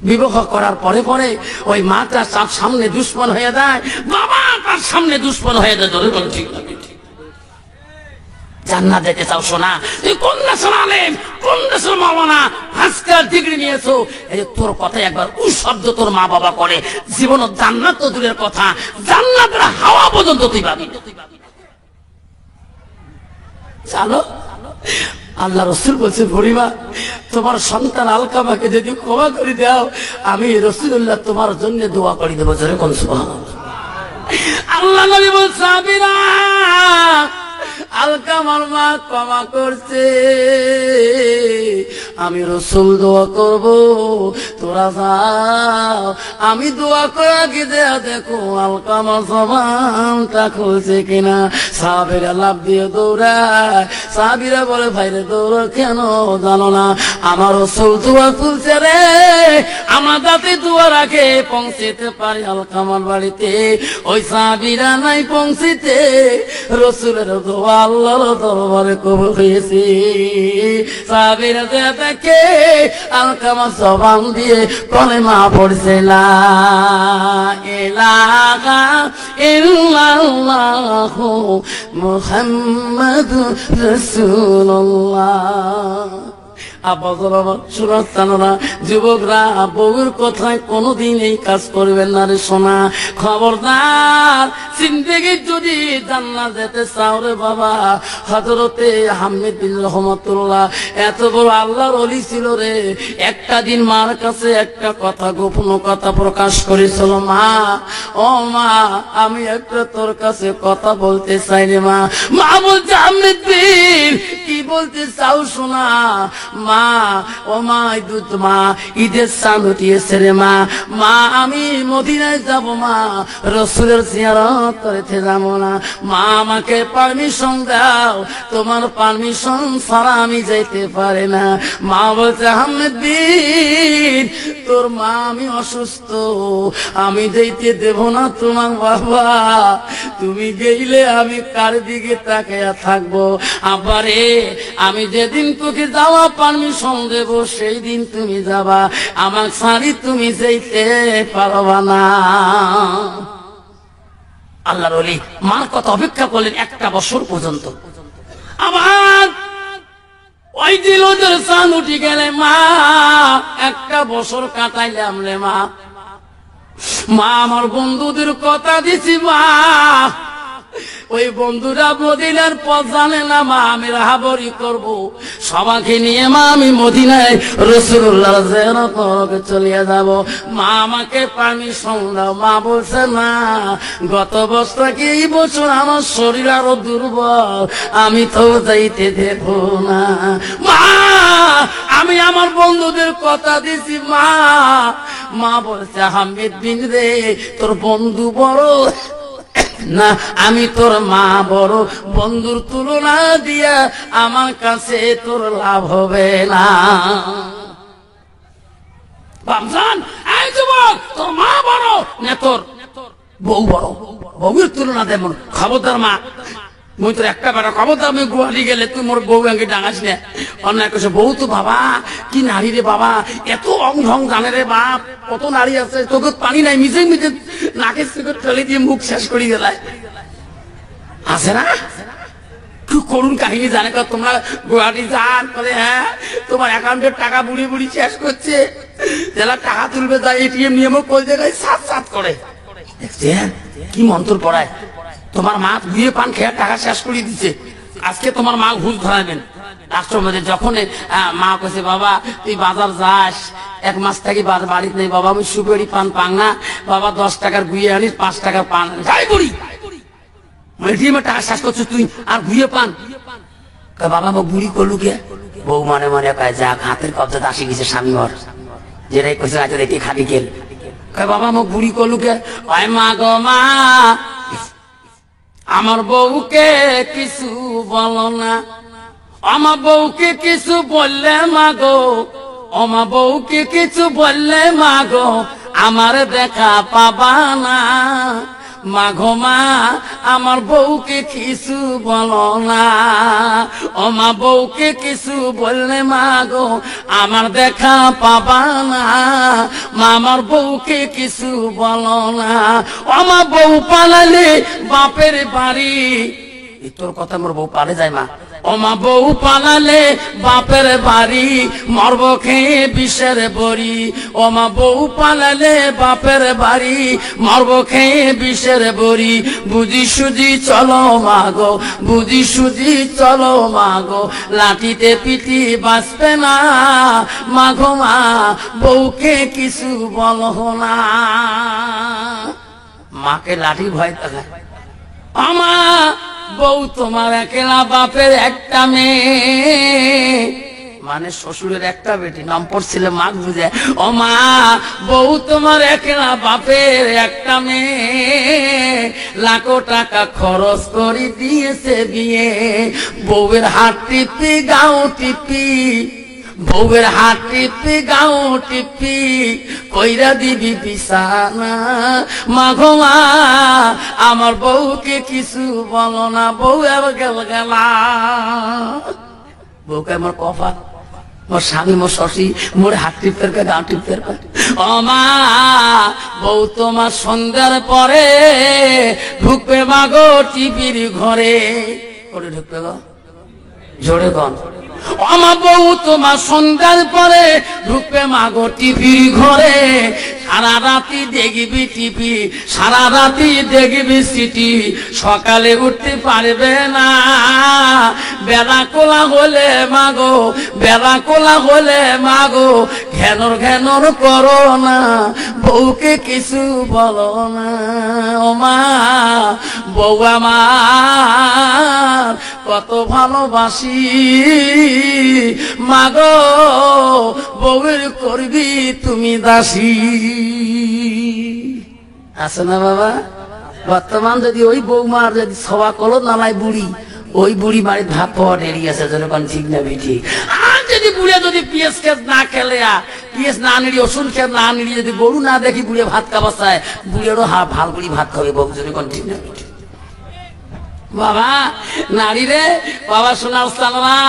বিবাহ করার পরে পরে ওই মাটা তার সামনে দুশ্মন হয়ে যায়, বাবা তার সামনে দুশ্মন হয়ে যায়। ধরে বল ঠিক না? জান্নাত যেতে চাও সোনা, তুই কোন দেশের আলেম, কোন দেশের মাওলানা, হাসকার ডিগ্রি নিয়েছো, এই তোর কথাই একবার উস শব্দ তোর মা বাবা করে, জীবন জান্নাত তো দূরের কথা, জান্নাতের হাওয়া পর্যন্ত তুই পাবি। চলো আল্লাহ রাসূল বলছে বুড়িমা তোমার সন্তান আলকামাকে যদি ক্ষমা করে দাও আমি রাসূলুল্লাহ তোমার জন্য দোয়া করে দেব। জোরে কোন সুবহানাল্লাহ। আল্লাহ নবী বলছে সাবিরা আলকামার মা ক্ষমা করছে, আমি রাসূল দোয়া করব, তোরা যাও। আমি দোয়া করে আগে দেয়া দেখো আলকামার জবানটা খুলছে কিনা। সাহাবীরা লাফ দিয়ে দৌড়ায়। সাহাবীরা বলে ভাইরে দৌড়ো কেন জানো না আমার রাসূল দোয়া খুলছে রে, আমরা যাতে দোয়া রাখে পৌঁছতে পারি আলকামার বাড়িতে। ওই সাহাবীরা নাই পৌঁছতে, রাসূলের দোয়া আল্লাহর দরবারে কবুল হয়েছে। সাহাবীরা দেখে আলকামা জবান দিয়ে কলেমা পড়ছে লা ইলাহা ইল্লাল্লাহু মুহাম্মাদুর রাসূলুল্লাহ। যুবকরা বউর কথায় কোনদিন এই কাজ করবেন না রে সোনা, খবরদার। জিন্দেগি যদি জান্নাত যেতে চাও রে বাবা, হযরতে আহমেদ বিন রহমাতুল্লাহ এত বড় আল্লাহর ওলি ছিল রে, একটা দিন মার কাছে একটা কথা, গোপন কথা প্রকাশ করেছিল, মা ও মা আমি একটা তোর কাছে কথা বলতে চাই রে মা। মা বলছে আহমেদ বিন কি বলতে চাও সোনা? মা ও মা দুধ মা ঈদের চাঁদ উঠিয়েছে রে মা, মা আমি মদিনায় যাব মা, রাসূলের জিয়ারত করতে যাব না, মা আমাকে পারমিশন দাও, তোমার পারমিশন ছাড়া আমি যাইতে পারি না। মা বলছে আহমেদ বিন তোর মা আমি অসুস্থ, আমি যাইতে দেব না তোমার বাবা, তুমি গেলে আমি কার দিকে তাকিয়ে থাকবো? আবারে আমি যেদিন তোকে যাওয়া পারমিশন দেব সেই দিন তুমি যাবা, আমার ছাড়ি তুমি যাইতে পারবা না। আল্লাহর ওলি মার কথা অপেক্ষা করলেন 1টা বছর পর্যন্ত। আবার ওই দিল চাঁদ উঠি গেলে মা 1টা বছর কাটাইলাম রে মা, মা আমার বন্ধুদের কথা দিছি মা ওই বন্ধুরা মদিনার পথ জানে না মা, আমি রাহাবরি করব সবাইকে নিয়ে মা আমি মদিনায় রাসূলুল্লাহ জিয়ারতে চলে যাব। মা আমাকে পারমিশন দাও। মা বলছে না, গত বছর কি এই বছর আমার শরীর আরো দুর্বল, আমি তো যাইতে দেব না। মা আমি আমার বন্ধুদের কথা দিছি মা। মা বলছে আহমেদ বিন রে, তোর বন্ধু বড় না, আমি তোর মা বড়, বন্ধুর তুলনা দিয়া আমার কাছে তোর লাভ হবে না। বামজান এই যুবক, তোর মা বড় না তোর বউ বড়? বউয়ের তুলনা তেমন। খবরদার মা, মুই তোর একটা বেটা, খবরদার আমি গুয়াহাটি গেলে তুই মোর বউ আগে ডাঙাস না। অন্যায় করছে বউ তো বাবা কি নারী রে বাবা, এত অং ঢং জানে রে বাপ, কত নারী আছে, তোকে পানি নাই, মিজে মিজে নাকের সিগারেট ঠেলে দিয়ে মুখ শেষ করে গেলায়। আছে না কি করুন কাহিনী জানে? তোমরা গুয়াহাটি যান করে, হ্যাঁ তোমার অ্যাকাউন্টের টাকা বুড়ি বুড়ি শেষ করছে, যারা টাকা তুলবে তাই এটিএম নিয়ে কই জায়গায় সাত সাত করে। দেখছেন কি মন্ত্র পড়ায়? তোমার মা ঘুরিয়ে পান খেয়ে টাকা শেষ করে দিচ্ছে। আজকে তোমার মা ঘুষ ধরাবেন রাষ্ট্রের মধ্যে। যখন মা কেছে বাবা তুই বাজার যাস, 1 মাস থাকি বাড়িতে নেই বাবা, আমি সুপারি পান পাং না বাবা, 10 টাকার গুইয়ে আনিস, 5 টাকার পান যাই করি, এটিএমে টাকা শেষ করছিস তুই আর ঘুরিয়ে পান। বাবা আমার বুড়ি করলু কে? বউ মানে মানে কয় যা হাতের কবজা আসি গেছে স্বামী ওর, যেটাই কইছে আজ এটি খালি গেল। বাবা আমার বুড়ি করলু কে? মা গো মা, আমার বউকে কিছু বলো না, আমার বউকে কিছু বললে মাগো, আমার বউকে কিছু বললে মাগো আমার দেখা পাবা না। মাঘো মা আমার বউকে কিছু বলো না, আমার বউকে কিছু বললে মাগো আমার দেখা পাবা না। মা আমার বউকে কিছু বলো না, আমার বউ পালালে বাপের বাড়ি। তোর কথা মোর বউ পালে যায় মা, ওমা বউ পালালে বাপের বাড়ি, মরব খেয়ে বিষের বড়ি। ওমা বউ পালালে বাপের বাড়ি, মরব খেয়ে বিষের বড়ি। বুঝি সুজি চলো মাগো, বুঝি সুজি চলো মাগো, লাঠিতে পিটি বাঁচবে না। মাগো মা বউকে কিছু বলো না। মাকে লাঠি ভয় দেখায়। আমা বউ তোমার একলা, বাপের একটা মেয়ে, মানে শ্বশুরের একটা বেটি, নাম পড়ছিল মাঘ বুঝে। ও মা বউ তোমার একলা, বাপের একটা মেয়ে, লাখো টাকা খরচ করে দিয়েছে বিয়ে। বউয়ের হাত টিপি গাও টিপি, বউয়ের হাত টিপি গাও টিপি, কইরা দিবি বিছানা। মাঘো মা আমার বউকে কিছু বলো না, বউ এবার গেল গেলা। বউকে আমার কফা, মোর স্বামী মোর শশী মোর হাত টিপের কে গাও টিপের কে। ও মা বউ তোমার সন্ধ্যার পরে ঢুকবে মাগো টিপির ঘরে। করে ঢুকবে গো জোরে গন। আমার বউ তোমার সন্ধ্যার পরে ঢুকবে মাগো টিভির ঘরে। সারা রাতি দেখবি টিভি, সারা রাতি দেখবি সিটি, সকালে উঠতে পারবে না। বেলা কোলা হলে মাগো, বেলা কোলা হলে মাগো, ঘ্যানর ঘ্যানর করো না, বউকে কিছু বলো না। ও মা বউ আমার কত ভালোবাসি, মাগো বউয়ের করবি তুমি দাসী। আছে না বাবা? বর্তমান যদি ওই বৌমার যদি সবা কলো নালাই বুড়ি, ওই বুড়ি বাড়ির ভাত পাওয়া দেরি আছে, যখন ঠিক না বেঠি। আর যদি বুড়ে যদি পিএস খেত না খেলে, পিএস না নিড়ি, ওষুধ খেত না নিড়ি, যদি গরু না দেখি বুড়ে ভাত খাওয়া চায়, বুড়েরও ভাল বুড়ি ভাত খাবে বউ, যখন ঠিক না বেঠি। বাবা নারী রে বাবা শোনার স্থানরা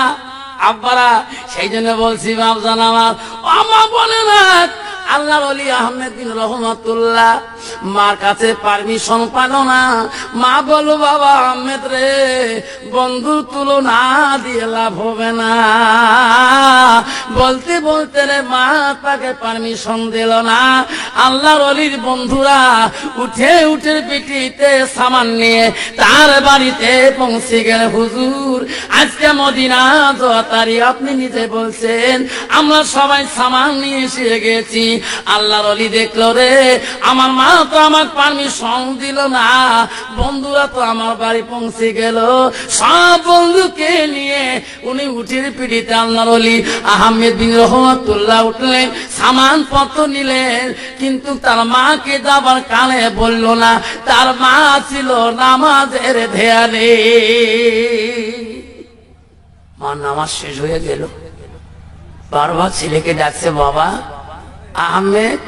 আব্বারা, সেই জন্য বলছি বাপ জান আমার আমা বলে না আল্লাহর ওলি আহমেদ বিন রহমাতুল্লাহ মার কাছে পারমিশন পাল না। মা বলো বাবা আহমেদ রে, বন্ধু তুলনা দিয়ে লাভ হবে না। বলতে বলতে রে মা তাকে পারমিশন দিল না। আল্লাহর ওলির বন্ধুরা উঠে উঠে পিঠিতে সামান নিয়ে তার বাড়িতে পৌঁছে গেল। হুজুর আজকে মদিনা যাওয়াতারি, আপনি নিজে বলছেন আমরা সবাই সামান নিয়ে এসে গেছি। আল্লাহর ওলি দেখলো রে, আমার মা তো আমাকে পারমিশন দিল না, বন্ধুরা তো আমার বাড়ি পৌঁছে গেল। সব বন্ধুকে নিয়ে উনি উঠির পিঠিতে আল্লাহর ওলি আহমেদ বিন রহমাতুল্লাহ উঠলেন, সামান পত্র নিলেন, কিন্তু তার মাকে যাবার কানে বলল না। তার মা ছিল নামাজের ধ্যানে। মা নামাজ শেষ হয়ে গেল, বারবার ছেলেকে ডাকছে, বাবা আহমেদ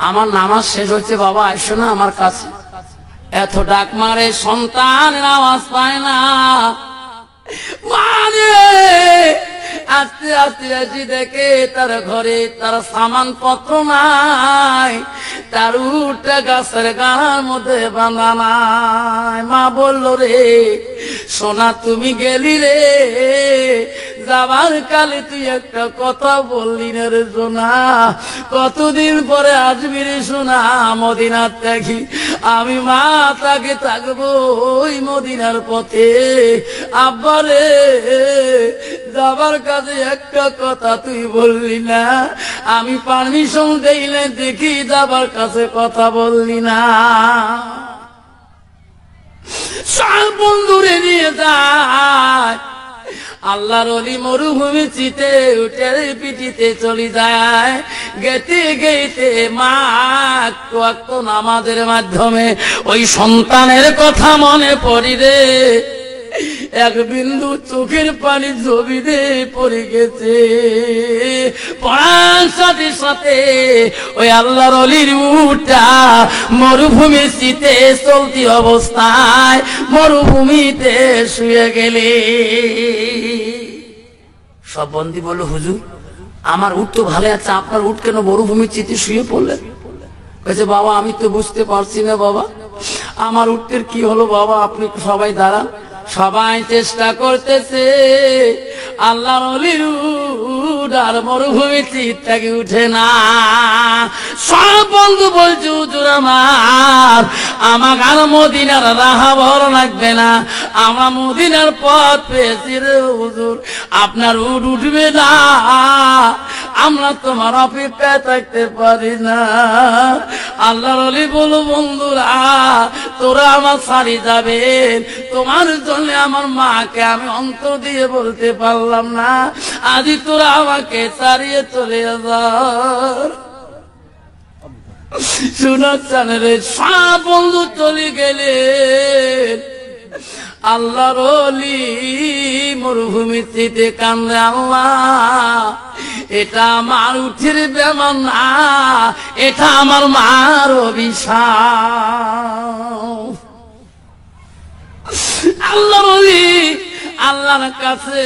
আমার নামাজ শেষ হচ্ছে, বাবা আসো না আমার কাছে। এত ডাক মারে, সন্তান আওয়াজ পায় না। মানে আস্তে আস্তে আসি দেখে তার ঘরে তার সামান পত্র নাই, তার উঠটা গাছের গাড়ার মধ্যে বাঁধা নাই। মা বলল রে সোনা তুমি গেলি রে, যাবার কালে তুই একটা কথা বললি না রে সোনা, কতদিন পরে আসবি রে সোনা মদিনার থাকি। আমি মা তাকে থাকবো ওই মদিনার পথে। আব্বা রে যাবার কাছে একটা কথা তুই বললি না, আমি পারমিশন দেইলে দেখি যাবার কাছে কথা বললি না। সব বন্ধুরে নিয়ে যায়। আল্লাহর ওলি মরুভূমি চিতে উঠে পিঠিতে চলে যায়। গেতে গেতে মা একটু নামাজের মাধ্যমে ওই সন্তানের কথা মনে পড়ি রে, এক বিন্দু চোখের পানি জমিতে পড়ে গেছে। পড়ার সাথে সাথে ওই আল্লাহর ওলির উটটা মরুভূমির শীতে চলতি অবস্থায় মরুভূমিতে শুয়ে গেলে। সব বন্দী বলল, হুজুর আমার উট তো ভালো আছে, আপনার উট কেন মরুভূমির চিতে শুয়ে পড়লেন? বলছে, বাবা আমি তো বুঝতে পারছি না বাবা, আমার উটের কি হলো বাবা, আপনি সবাই দাঁড়ান। সবাই চেষ্টা করতেছে, আল্লাহর ওলির উট আর মরুভূমি চিত থেকে উঠে না। সব বন্ধু বলছে, হুজুর আমার আর মদিনার রাহা ভালো লাগবে না, আমরা মদিনার পথ পেয়েছি রে হুজুর, আপনার উট উঠবে না, আমরা তোমার অপেক্ষায় থাকতে পারি না। আল্লাহর ওলি বলো, বন্ধুরা তোরা আমার সারি যাবেন, তোমার জন্য আমার মাকে আমি অন্তর দিয়ে বলতে পারলাম না, আজ তোরা আমাকে ছাড়িয়ে চলে যা। শুনাচ্ছেন রে, সব বন্ধু চলে গেলেন। আল্লাহর ওলি মরুভূমিতে কান্দে, আল্লাহ এটা আমার উঠের বেমান না, এটা আমার মার অভিশাপ। আল্লাহর ওলি আল্লাহর কাছে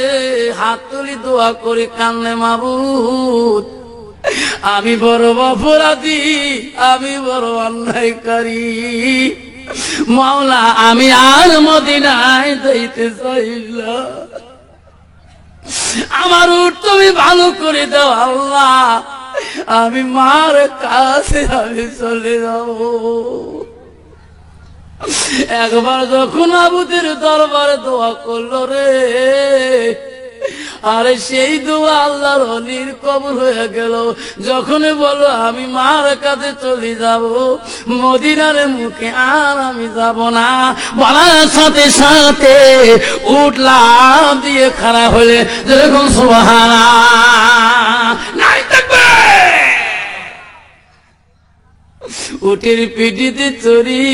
হাত তুলি দোয়া করে কান্দে, মাবুদ আমি বড় অপরাধী, আমি বড় অন্যায়কারী, মাওলা আমি আর মদিনায় যাইতে চাই না, আমার উট তুমি ভালো করে দাও আল্লাহ, আমি মার কাছে আমি চলে যাব। একবার যখন আবুদের দরবারে দোয়া করলো রে, আরে সেই দোয়া আল্লাহর ওলির কবুল হয়ে গেল। যখন বলো আমি মার কাছে চলে যাব, মদিনার মুখে আর আমি যাব না, বলার সাথে সাথে উঠলাম দিয়ে খাড়া হলে যেরকম সুবহানাল্লাহ নাই থাকবে। উটের পিঠিতে চড়ি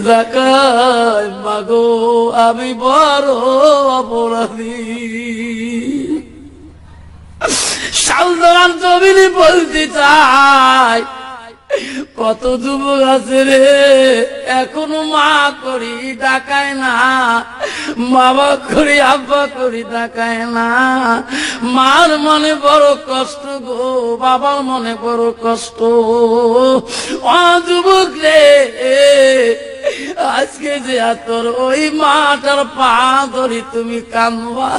জাকায় মাগো আমি বড় অপরাধী। শালদরার জমিনে বলতে চাই, কত যুবক আছে রে এখনো মা করি ডাকায় না, বাবা করি আব্বা করি ডাকায় না। মার মনে বড় কষ্ট গো, বাবার মনে বড় কষ্ট। ও যুবক রে, আজকে যে তোর ওই মাটার পা ধরি তুমি কানবা,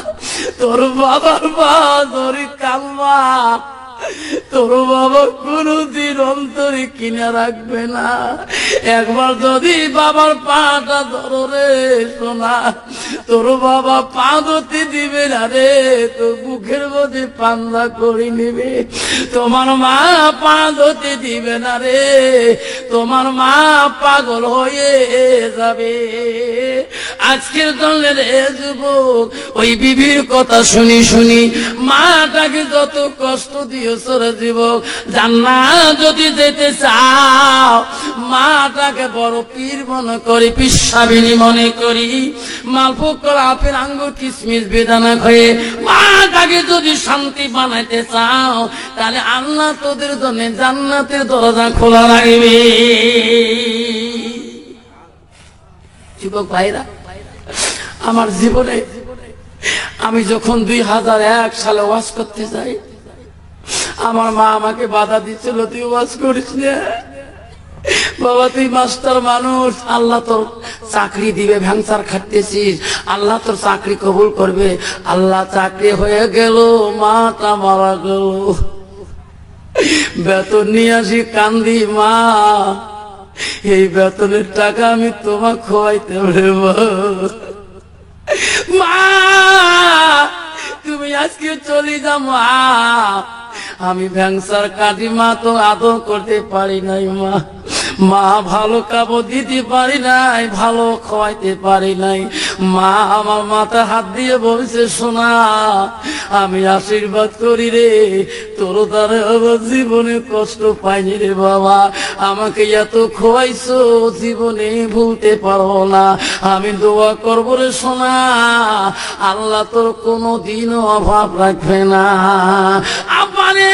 তোর বাবার পা ধরি কানবা, তোর বাবা কোনদিন অন্তরে কিনে রাখবে না। একবার যদি বাবার পাটা ধরো রে সোনা, তোর বাবা পা ধরতে দিবে না রে, তোর বুকের মধ্যে পান্দা করে নিবে। তোমার মা পা ধরতে দিবে না রে, তোমার মা পাগল হয়ে যাবে। আজকের জন্য রে যুবক, ওই বিবির কথা শুনি শুনি মাটাকে যত কষ্ট দিয়েছ রে যুবক, জান্নাত যদি যেতে চাও মাটাকে বড় পীর মনে করি, পিসাবিনী মনে করি, মালভোগ করা আপেল আঙ্গুর কিশমিশ বেদানা খেয়ে মাটাকে যদি শান্তি বানাইতে চাও, তাহলে আল্লাহ তোদের জন্য জান্নাতের দরজা খোলা রাখবে। যুবক ভাইরা, আমার জীবনে আমি যখন 2001 সালে ওয়াজ করতে যাই, আমার মা আমাকে বাধা দিচ্ছিল, তুই ওয়াজ করিস না বাবা, তুই মাস্টার মানুষ, আল্লাহ তোর চাকরি দিবে, ভ্যাংসার খাটতেছিস, আল্লাহ তোর চাকরি কবুল করবে। আল্লাহ চাকরি হয়ে গেল, মাটা মারা গেল, বেতন নিয়ে আসি কান্দি, মা এই বেতনের টাকা আমি তোমাকে খোয়াইতে পারবো, মা তুমি আজকে চলে যাও, মা আমি ভ্যাংসার কাটি, মা তো আদর করতে পারি নাই, মা ভালো কাপড় দিতে পারি নাই, ভালো খাওয়াইতে পারি নাই। মা আমার মাথা হাত দিয়ে বলছে, শোনা আমি আশীর্বাদ করি রে, তোর দ্বারা আমার জীবনে কষ্ট পাইনি রে বাবা, আমাকে এত খোয়াইছো জীবনে ভুলতে পারবো না। আমি দোয়া করবো রে শোনা, আল্লাহ তোর কোনো দিনও অভাব রাখবে না। আমারে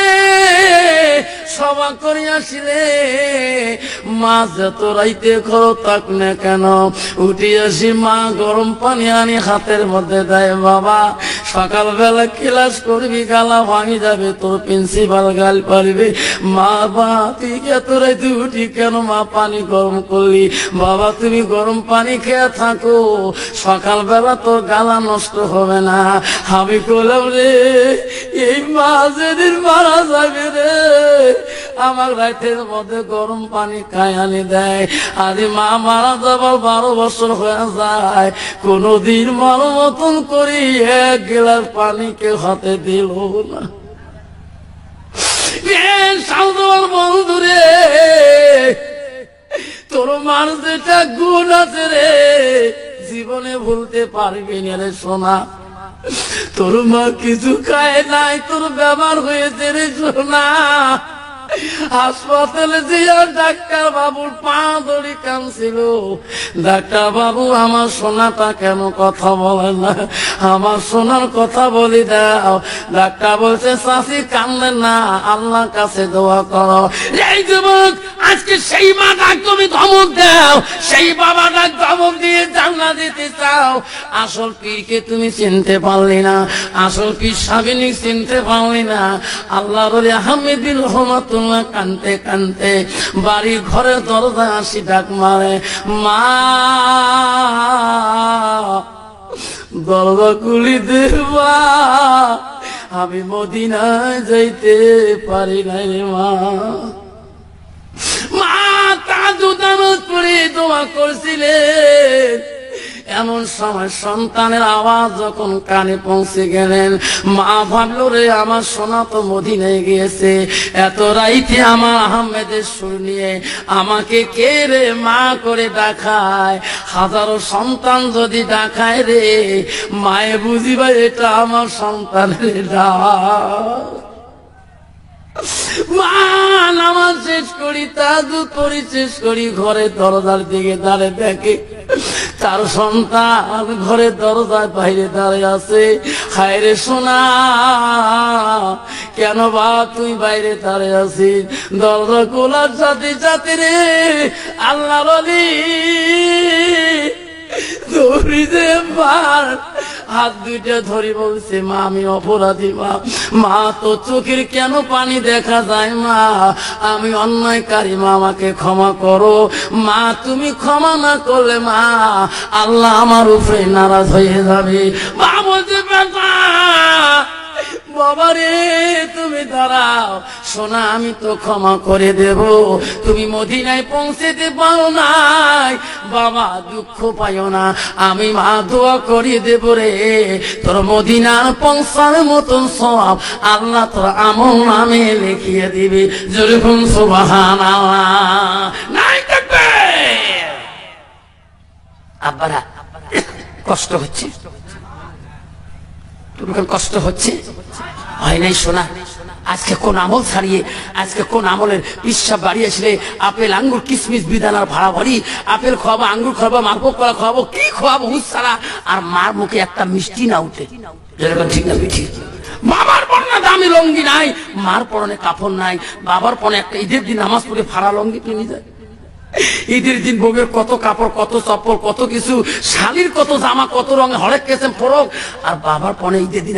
সভা করিয়াছিলে, মা যত রাইতে খরচ থাক না কেন উঠে আসি, মা গরম পানি আনি হাতের মধ্যে দেয়, বাবা সকালবেলা ক্লাস করবি, গালা ভাঙি যাবে, তোর প্রিন্সিপাল গাল পারবে। মা বা তুই এত রাইতে উঠি কেন মা পানি গরম করলি, বাবা তুমি গরম পানি খেয়ে থাকো, সকালবেলা তোর গালা নষ্ট হবে না। আমি বললাম রে, এই মা যেদিন মারা যাবে রে, আমার রাতের মধ্যে গরম পানি খাই আনি দেয়। আরে মা মারা যাবার 12 বছর হয়ে যায়, কোনদিন মার মতন করি 1 গ্লাস পানি কেউ হাতে দিল না। বন্ধু রে, তোর মার যেটা গুণ আছে রে, জীবনে ভুলতে পারবি না রে সোনা। তোর মা কিছু খায় নাই, তোর ব্যবহার হয়েছে রে সোনা। হাসপাতালে যে ডাক্তার বাবুর পা ধরে কাঁদছিল, ডাক্তার বাবু আমার সোনাটা কেন কথা বলে না, আমার সোনার কথা বলি দাও। ডাক্তার বলছে, চাষি কান্দে না, আল্লাহর কাছে দোয়া করো। এই যুবক, আজকে সেই মা ডাক তুমি ধমক দাও, সেই বাবা ডাক ধমক দিয়ে জান্নাত দিতে চাও। আসল পীরকে তুমি চিনতে পারলি না, আসল পীর সাবিনী চিনতে পারলি না। আল্লাহর ওলি আহমেদ বিন রহমাতুল্লাহ কানতে কানতে বাড়ির ঘরে দরজা আসি ডাক মারে, মা দরজা খুলি দেবা, আমি মদিনায় যাইতে পারি নাই রে মা। মা তাহাজ্জুদ নামাজ পড়ে দোয়া করছিলেন, এমন সময় সন্তানের আওয়াজ যখন কানে পৌঁছে গেলেন, মা ভাবলো রে আমার সোনা তো মদিনায় গিয়েছে, এত রাইতে আমার আহমেদের সুর নিয়ে আমাকে কে রে মা করে ডাকায়। হাজারো সন্তান যদি ডাকায় রে, মায়ে বুঝিবা এটা আমার সন্তানের ডাক। মা নামাজ শেষ করি, তাহাজ্জুদ পড়ি শেষ করি, ঘরে দরজার দিকে দাঁড়িয়ে দেখে চার সন্তান ঘরে দরজায় বাইরে দাঁড়িয়ে আছে। হায় রে সোনা, কেন বা তুই বাইরে দাঁড়িয়ে আছিস? দরজা খোলার সাথে সাথে রে আল্লাহর ওলি দৌড়িতে পার হাত দুইটা ধরে বলছে, মা আমি অপরাধী মা। মা তো চোখের কেন পানি দেখা যায় মা, আমি অন্যায়কারী মা, আমাকে ক্ষমা করো মা। তুমি ক্ষমা না করলে মা আল্লাহ আমার উপরে নারাজ হয়ে যাবে। মা বলছে, বেটা বাবা রে তুমি দাঁড়াও, সোনা আমি তো ক্ষমা করে দেব। তুমি মদিনায় পৌঁছেতে পারো নাই বাবা, দুঃখ পাইও না, আমি মা দোয়া করে দেব রে, তোর মদিনার পৌঁছার মতন সওয়াব আল্লাহ তোর আমল নামে লিখিয়ে দিবে। যেরকম সুবহানাল্লাহ নাই থাকবে। আব্বারা কষ্ট হচ্ছে, কষ্ট হচ্ছে হয় নাই শোনা? আজকে কোন আমল ছাড়িয়ে, আজকে কোন আমলের পিসাব বাড়ি আসলে আপেল আঙ্গুর কিসমিস বিদানার ভাড়া ভরি, আপেল খাওয়াবো, আঙ্গুর খাওয়াবো, মালভোগ কলা খাওয়াবো, কি খাওয়াবো হুস ছাড়া, আর মার মুখে একটা মিষ্টি না উঠে। যেরকম ঠিক না ঠিক? বাবার পরনে দামি লঙ্গি নাই, মার পরনে কাপড় নাই, বাবার পরনে একটা ঈদের দিন নামাজ পড়ে ফাড়া লঙ্গি কিনে যায়। ঈদের দিন বউয়ের কত কাপড়, কত চপ্পল, কত কিছু, শালির কত জামা, কত রঙে হরেক কেসে ফরক, আর বাবার পরনে ঈদের দিন